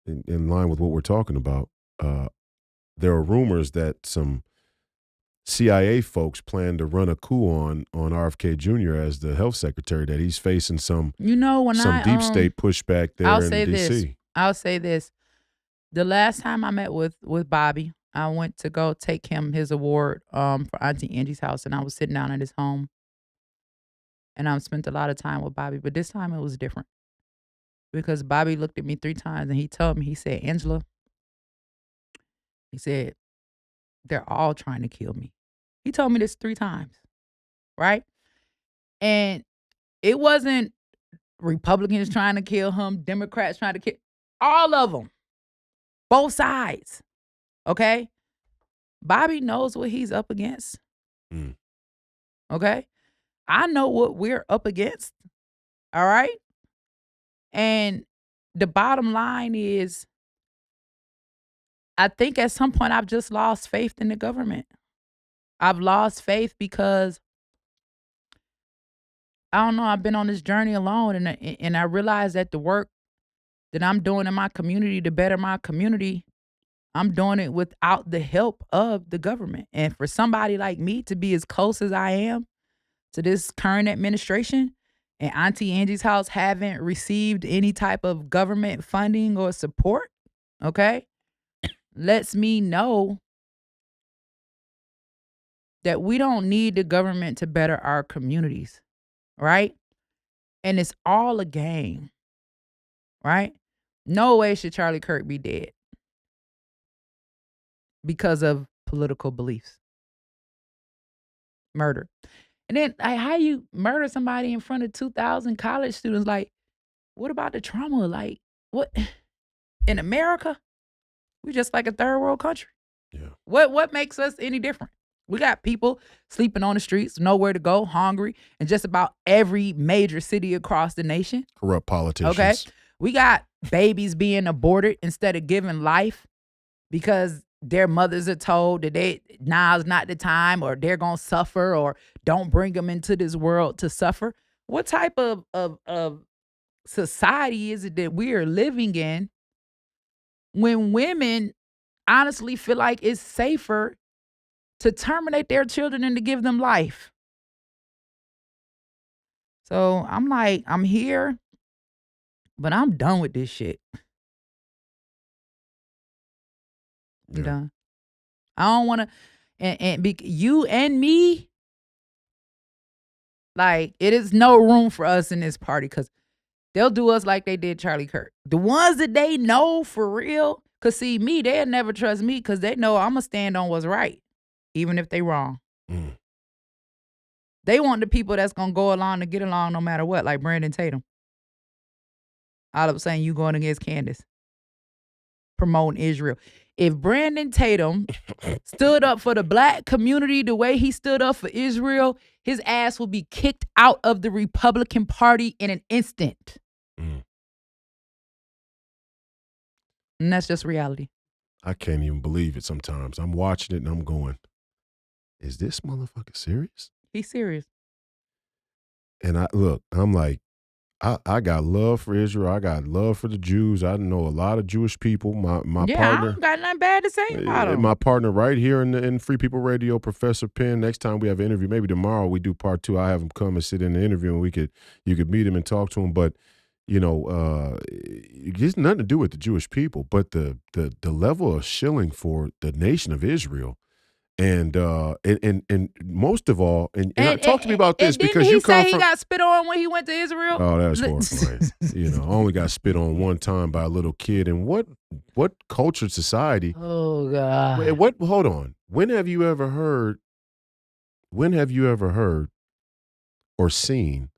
in line with what we're talking about. There are rumors that some CIA folks plan to run a coup on RFK Jr. as the health secretary, that he's facing some deep state pushback there in D.C.
I'll say this. The last time I met with Bobby, I went to go take him his award for Auntie Angie's house, and I was sitting down at his home. And I spent a lot of time with Bobby, but this time it was different. Because Bobby looked at me 3 times and he told me, he said, Angela, he said, they're all trying to kill me. He told me this 3 times, right? And it wasn't Republicans trying to kill him, Democrats trying to kill, all of them, both sides, okay? Bobby knows what he's up against, okay? I know what we're up against, all right? And the bottom line is, I think at some point I've just lost faith in the government. I've lost faith because, I don't know, I've been on this journey alone, and I realize that the work that I'm doing in my community to better my community, I'm doing it without the help of the government. And for somebody like me to be as close as I am to this current administration, and Auntie Angie's house haven't received any type of government funding or support, okay, lets me know that we don't need the government to better our communities, right? And it's all a game, right? No way should Charlie Kirk be dead because of political beliefs. Murder. And then how you murder somebody in front of 2,000 college students? Like, what about the trauma? Like, what? In America, we're just like a third world country.
Yeah.
What makes us any different? We got people sleeping on the streets, nowhere to go, hungry, in just about every major city across the nation.
Corrupt politicians.
Okay. We got babies being aborted instead of giving life because their mothers are told that now's not the time, or they're going to suffer, or don't bring them into this world to suffer. What type of society is it that we are living in when women honestly feel like it's safer to terminate their children and to give them life. So I'm like, I'm here, but I'm done with this shit. I'm
Yeah.
done. I don't want to, you and me, like, it is no room for us in this party because they'll do us like they did Charlie Kirk. The ones that they know for real, because see, me, they'll never trust me because they know I'm going to stand on what's right, even if they wrong.
Mm.
They want the people that's going to go along to get along no matter what, like Brandon Tatum. All of a sudden, you going against Candace, promoting Israel. If Brandon Tatum stood up for the black community the way he stood up for Israel, his ass will be kicked out of the Republican Party in an instant.
Mm.
And that's just reality.
I can't even believe it sometimes. I'm watching it and I'm going, is this motherfucker serious?
He's serious.
And I'm like, I got love for Israel. I got love for the Jews. I know a lot of Jewish people. My
I
partner,
don't got nothing bad to say about him.
my partner right here in Free People Radio, Professor Penn. Next time we have an interview, maybe tomorrow we do part 2. I have him come and sit in the interview, and you could meet him and talk to him. But it has nothing to do with the Jewish people, but the level of shilling for the nation of Israel. And most of all, and talk to me about this because you come from.
He got spit on when he went to Israel.
Oh, that's horrifying. I only got spit on one time by a little kid. And what cultured society?
Oh God.
Hold on. When have you ever heard or seen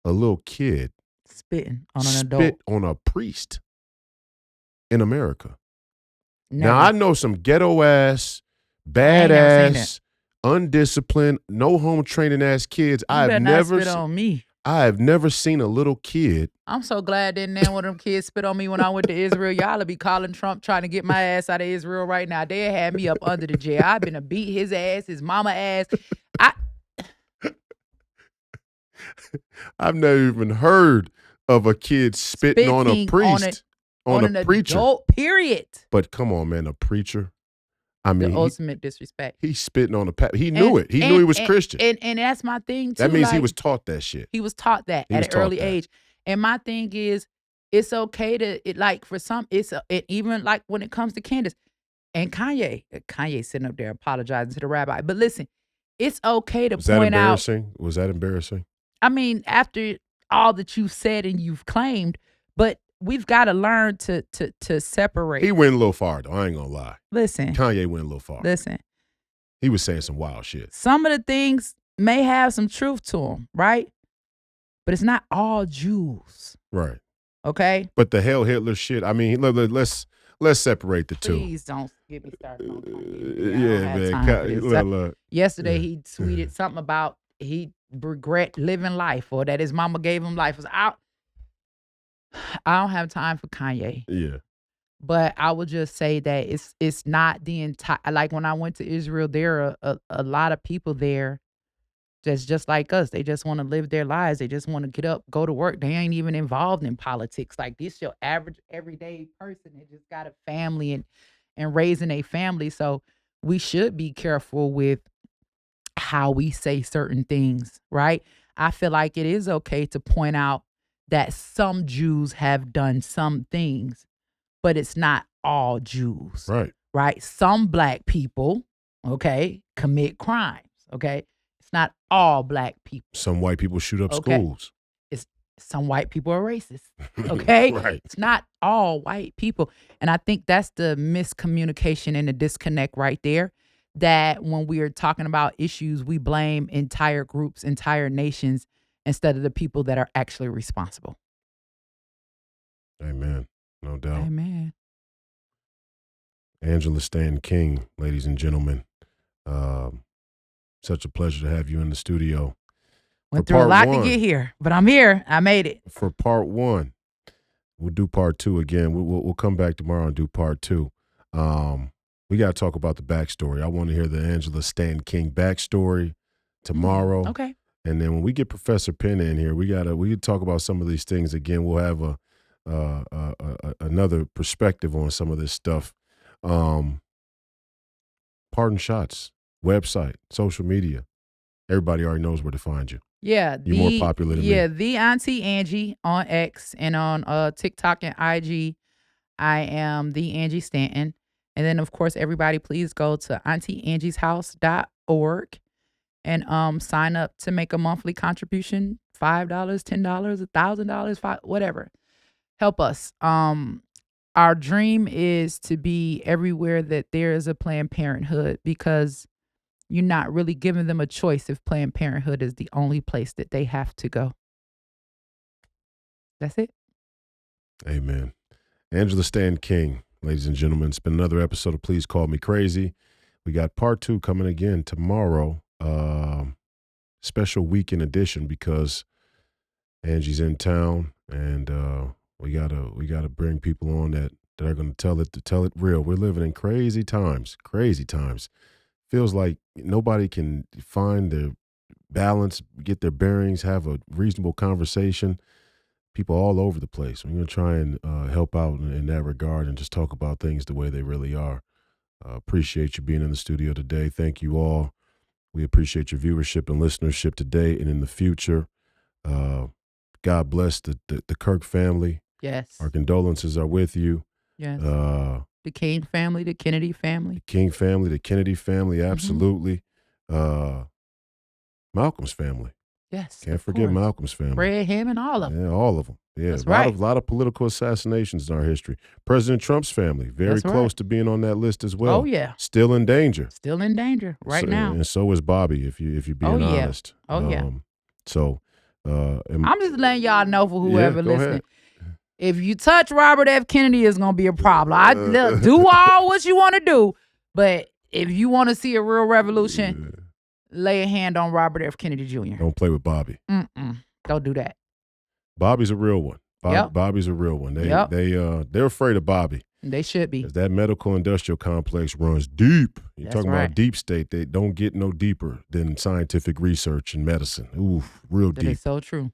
a little kid
spitting on an adult?
Spit on a priest in America?
Never.
Now I know some ghetto ass, badass, undisciplined, no home training ass kids.
I've never spit on me.
I have never seen a little kid.
I'm so glad that none of them kids spit on me when I went to Israel. Y'all will be calling Trump trying to get my ass out of Israel right now. They had me up under the jail. I've been to beat his ass, his mama ass.
I've never even heard of a kid spitting on a priest, on a preacher.
Adult, period.
But come on, man, a preacher. I mean,
the ultimate disrespect.
He's spitting on a He knew it. He knew he was Christian.
And that's my thing, too.
That means he was taught that shit.
He was taught that at an early age. And my thing is, it's okay to, even like when it comes to Candace and Kanye sitting up there apologizing to the rabbi. But listen, it's okay to point out.
Was that embarrassing?
I mean, after all that you've said and you've claimed, but we've got to learn to separate.
He went a little far, though. I ain't gonna lie.
Listen.
Kanye went a little far.
Listen.
He was saying some wild shit.
Some of the things may have some truth to them, right? But it's not all Jews.
Right.
Okay?
But the Hail Hitler shit, I mean, let's separate the two.
Please don't get me started on
Kanye.
Man. Yesterday he tweeted something about he regret living life or that his mama gave him life. I don't have time for Kanye.
Yeah.
But I would just say that it's not the entire, like when I went to Israel, there are a lot of people there that's just like us. They just want to live their lives. They just want to get up, go to work. They ain't even involved in politics. Like this your average everyday person that just got a family and raising a family. So we should be careful with how we say certain things, right? I feel like it is okay to point out that some Jews have done some things, but it's not all Jews.
Right.
Right? Some black people, okay, commit crimes, okay? It's not all black people.
Some white people shoot up schools.
Some white people are racist, okay?
Right.
It's not all white people. And I think that's the miscommunication and the disconnect right there, that when we are talking about issues, we blame entire groups, entire nations, instead of the people that are actually responsible.
Amen. No doubt.
Amen.
Angela Stanton King, ladies and gentlemen. Such a pleasure to have you in the studio.
Went through a lot to get here, but I'm here. I made it.
For part 1, we'll do part 2 again. We'll come back tomorrow and do part 2. We got to talk about the backstory. I want to hear the Angela Stanton King backstory tomorrow.
Okay.
And then when we get Professor Penn in here, we could talk about some of these things again. We'll have another perspective on some of this stuff. Pardon Shots, website, social media. Everybody already knows where to find you.
Yeah,
You're more popular than me.
the Auntie Angie on X and on TikTok and IG. I am the Angie Stanton. And then of course everybody please go to auntie.angieshouse.org and sign up to make a monthly contribution, $5, $10, $1,000, whatever. Help us. Our dream is to be everywhere that there is a Planned Parenthood, because you're not really giving them a choice if Planned Parenthood is the only place that they have to go. That's it.
Amen. Angela Stan King, ladies and gentlemen. It's been another episode of Please Call Me Crazy. We got part 2 coming again tomorrow. Special weekend edition because Angie's in town, and we gotta bring people on that are going to tell it real. We're living in crazy times. Feels like nobody can find their balance, get their bearings, have a reasonable conversation. People all over the place. We're going to try and help out in that regard and just talk about things the way they really are. Appreciate you being in the studio today. Thank you all. We appreciate your viewership and listenership today and in the future. God bless the Kirk family.
Yes.
Our condolences are with you.
Yes. The King family, the Kennedy family.
The King family, the Kennedy family, absolutely. Malcolm's family.
Yes.
Can't forget Malcolm's family.
Fred, him, and all of them.
Yeah, all of them. Yeah,
That's
a lot of political assassinations in our history. President Trump's family, very close to being on that list as well.
Oh, yeah.
Still in danger.
Still in danger now.
And so is Bobby, if you're being honest.
Oh, yeah.
So
I'm just letting y'all know for whoever
go
listening.
ahead.
If you touch Robert F. Kennedy, it's going to be a problem. Do all what you want to do, but if you want to see a real revolution, lay a hand on Robert F. Kennedy Jr.
Don't play with Bobby.
Don't do that.
Bobby's a real one.
Yep.
Bobby's a real one. They're afraid of Bobby.
They should be.
'Cause that medical industrial complex runs deep. You're talking about deep state. They don't get no deeper than scientific research and medicine. Ooh, real
That
deep.
is so true.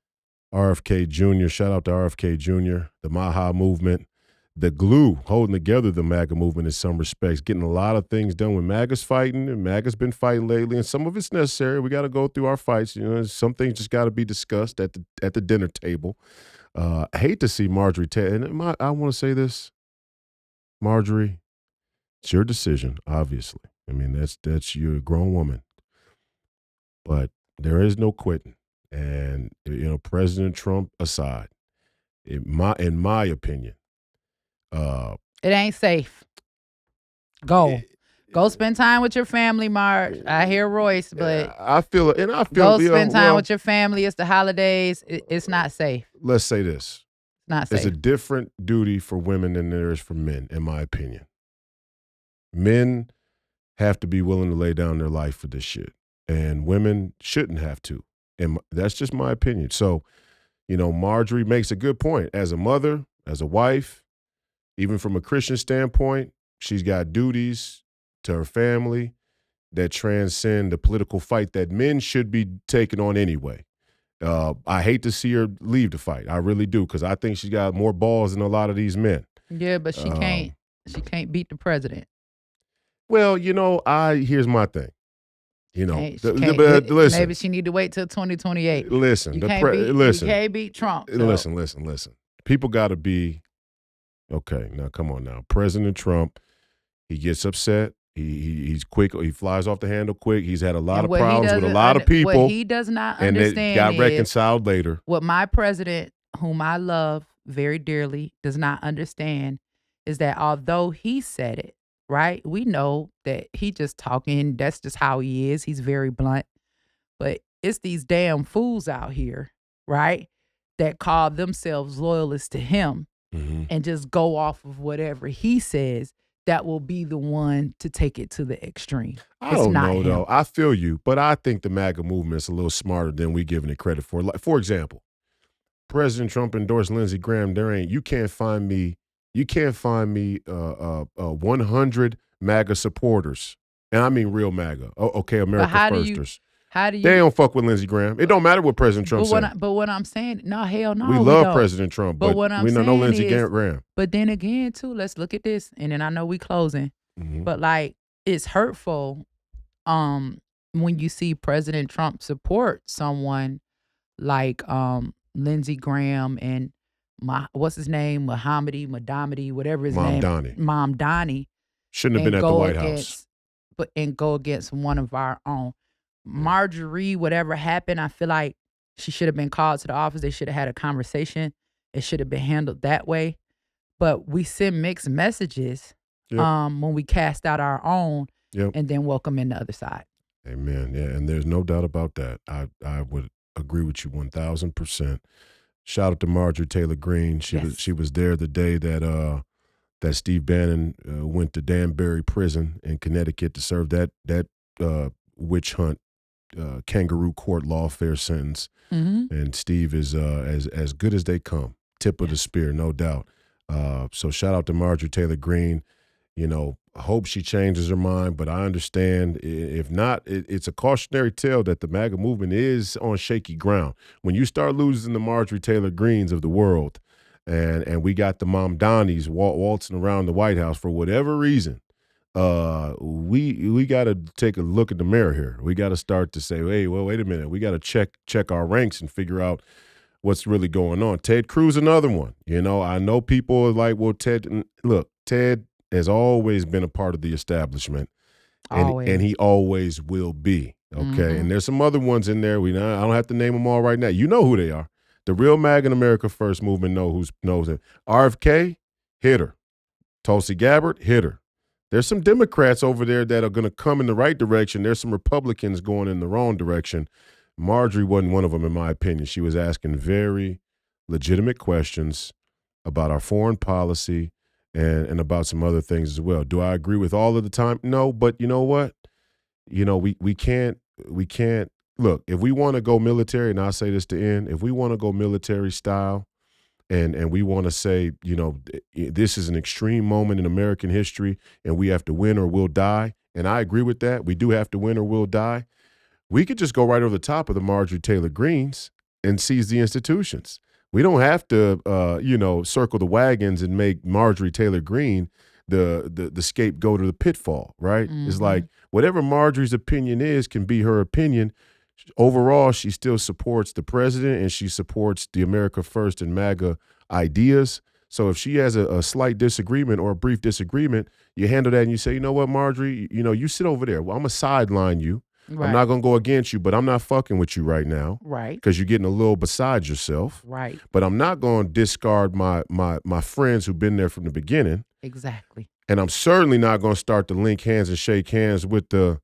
RFK Jr., shout out to RFK Jr., the MAHA movement, the glue holding together the MAGA movement in some respects, getting a lot of things done when MAGA's fighting, and MAGA's been fighting lately, and some of it's necessary. We got to go through our fights. Some things just got to be discussed at the dinner table. I hate to see Marjorie Taylor, and I want to say this, Marjorie, it's your decision, obviously. I mean, that's you're a grown woman, but there is no quitting. And President Trump aside, in my opinion,
it ain't safe. Go spend time with your family, Marge. I hear Royce, but
I feel
go spend time with your family. It's the holidays. It's not safe.
Let's say this:
it's not safe.
There's a different duty for women than there is for men, in my opinion. Men have to be willing to lay down their life for this shit, and women shouldn't have to. And that's just my opinion. So, Marjorie makes a good point. As a mother, as a wife, even from a Christian standpoint, she's got duties to her family that transcend the political fight that men should be taking on anyway. I hate to see her leave the fight. I really do, because I think she's got more balls than a lot of these men.
Yeah, but she can't. She can't beat the president.
Well, here's my thing.
Listen. Maybe she need to wait till 2028.
Listen,
you can't beat Trump. So.
Listen. People got to be okay. Now, come on now. President Trump, he gets upset. He's quick. He flies off the handle quick. He's had a lot of problems with a lot of people.
What he does not
and
understand
it got reconciled later.
What my president, whom I love very dearly, does not understand is that although he said it, right? We know that he just talking. That's just how he is. He's very blunt. But it's these damn fools out here, right? That call themselves loyalists to him and just go off of whatever he says. That will be the one to take it to the extreme.
I don't know, though. I feel you. But I think the MAGA movement is a little smarter than we giving it credit for. Like, for example, President Trump endorsed Lindsey Graham. You can't find me 100 MAGA supporters, and I mean real MAGA. Okay, America Firsters.
How do you?
They don't fuck with Lindsey Graham. It don't matter what President Trump said.
But what I'm saying, no, hell no.
We love
don't.
President Trump, but
what I'm
we don't know
saying
Lindsey
is,
Graham.
But then again, too, let's look at this, and then I know we closing, but like it's hurtful, when you see President Trump support someone like Lindsey Graham and what's his name, Madamidi, whatever his name, Mom Donnie,
shouldn't have been at the White House,
and go against one of our own. Marjorie, whatever happened, I feel like she should have been called to the office. They should have had a conversation. It should have been handled that way. But we send mixed messages when we cast out our own and then welcome in the other side.
Amen. Yeah, and there's no doubt about that. I would agree with you 1,000%. Shout out to Marjorie Taylor Greene. She was there the day that that Steve Bannon went to Danbury Prison in Connecticut to serve that witch hunt kangaroo court lawfare sentence. And Steve is as good as they come. Tip of the spear, no doubt. So shout out to Marjorie Taylor Greene. You know, I hope she changes her mind, but I understand if not, it's a cautionary tale that the MAGA movement is on shaky ground. When you start losing the Marjorie Taylor Greenes of the world, and we got the Mom Donnies waltzing around the White House for whatever reason, we got to take a look at the mirror here. We got to start to say, hey, well, wait a minute. We got to check our ranks and figure out what's really going on. Ted Cruz, another one. You know, I know people are like, well, Ted has always been a part of the establishment, and he always will be. Okay, and there's some other ones in there. I don't have to name them all right now. You know who they are. The real MAGA and America First movement knows it. RFK, hitter. Tulsi Gabbard, hitter. There's some Democrats over there that are going to come in the right direction. There's some Republicans going in the wrong direction. Marjorie wasn't one of them, in my opinion. She was asking very legitimate questions about our foreign policy and about some other things as well. Do I agree with all of the time? No, but you know what? You know, we can't look, if we want to go military, and I'll say this to end, if we want to go military style and we want to say, you know, this is an extreme moment in American history and we have to win or we'll die, and I agree with that. We do have to win or we'll die. We could just go right over the top of the Marjorie Taylor Greenes and seize the institutions. We don't have to, circle the wagons and make Marjorie Taylor Greene the scapegoat or the pitfall, right? It's like whatever Marjorie's opinion is can be her opinion. Overall, she still supports the president and she supports the America First and MAGA ideas. So if she has a slight disagreement or a brief disagreement, you handle that and you say, you know what, Marjorie, you sit over there. Well, I'm going to sideline you. Right. I'm not going to go against you, but I'm not fucking with you right now.
Right.
Because you're getting a little beside yourself.
Right.
But I'm not going to discard my friends who've been there from the beginning.
Exactly.
And I'm certainly not going to start to link hands and shake hands with the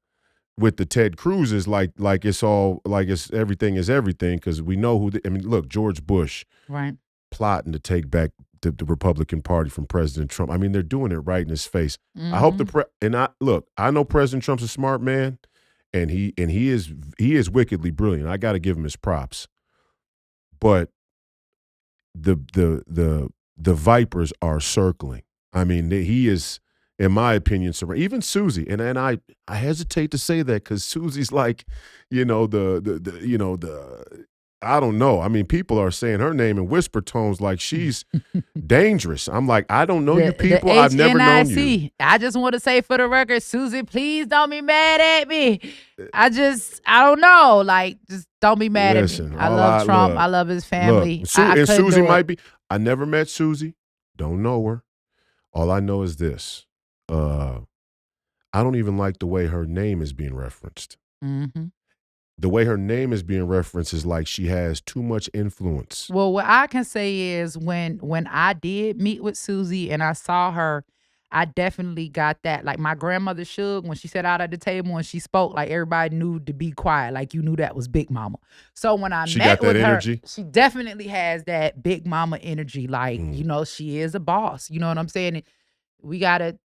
Ted Cruzes like it's all like it's everything is everything, because we know who. Look, George Bush,
right,
plotting to take back the Republican Party from President Trump. I mean, they're doing it right in his face. I hope I know President Trump's a smart man, and he is wickedly brilliant. I got to give him his props, but the vipers are circling. I mean, he is, in my opinion, even Susie, and I hesitate to say that because Susie's like, I don't know. I mean, people are saying her name in whisper tones like she's dangerous. I'm like, I don't know you people. I've never known you.
I just want to say for the record, Susie, please don't be mad at me. I don't know. Like, just don't be mad at me. I love Trump. I love his family.
And Susie might be. I never met Susie. Don't know her. All I know is this. I don't even like the way her name is being referenced.
Mm-hmm.
The way her name is being referenced is like she has too much influence.
Well, what I can say is when I did meet with Susie and I saw her, I definitely got that. Like my grandmother shook when she sat out at the table and she spoke, like everybody knew to be quiet. Like you knew that was Big Mama. So when I met with her, she definitely has that Big Mama energy. Like, she is a boss. You know what I'm saying? We got to,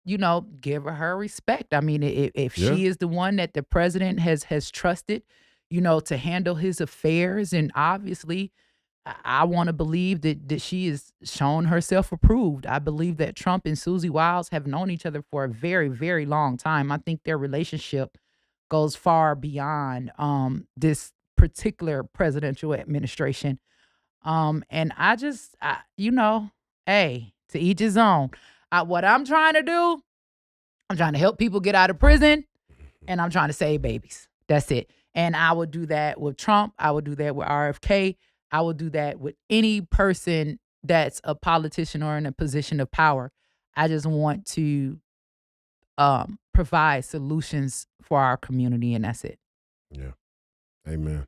give her respect. I mean, if she is the one that the president has trusted, to handle his affairs, and obviously I want to believe that she is shown herself approved. I believe that Trump and Susie Wiles have known each other for a very, very long time. I think their relationship goes far beyond this particular presidential administration. And hey, to each his own. What I'm trying to do, I'm trying to help people get out of prison, and I'm trying to save babies. That's it. And I would do that with Trump. I would do that with RFK. I would do that with any person that's a politician or in a position of power. I just want to provide solutions for our community, and that's it.
Yeah. Amen.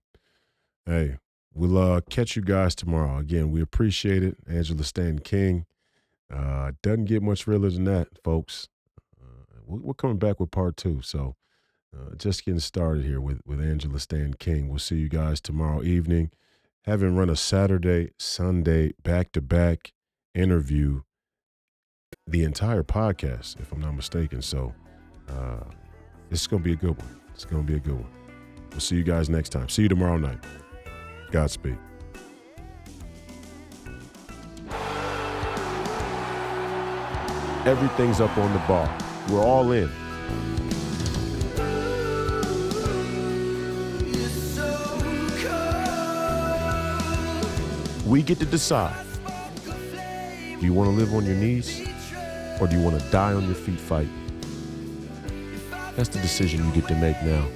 Hey, we'll catch you guys tomorrow. Again, we appreciate it. Angela Stanton King. Doesn't get much realer than that, folks. We're coming back with part 2. So just getting started here with Angela Stanton King. We'll see you guys tomorrow evening. Having run a Saturday, Sunday, back-to-back interview, the entire podcast, if I'm not mistaken. So this is going to be a good one. It's going to be a good one. We'll see you guys next time. See you tomorrow night. Godspeed. Everything's up on the bar. We're all in. We get to decide. Do you want to live on your knees, or do you want to die on your feet fighting? That's the decision you get to make now.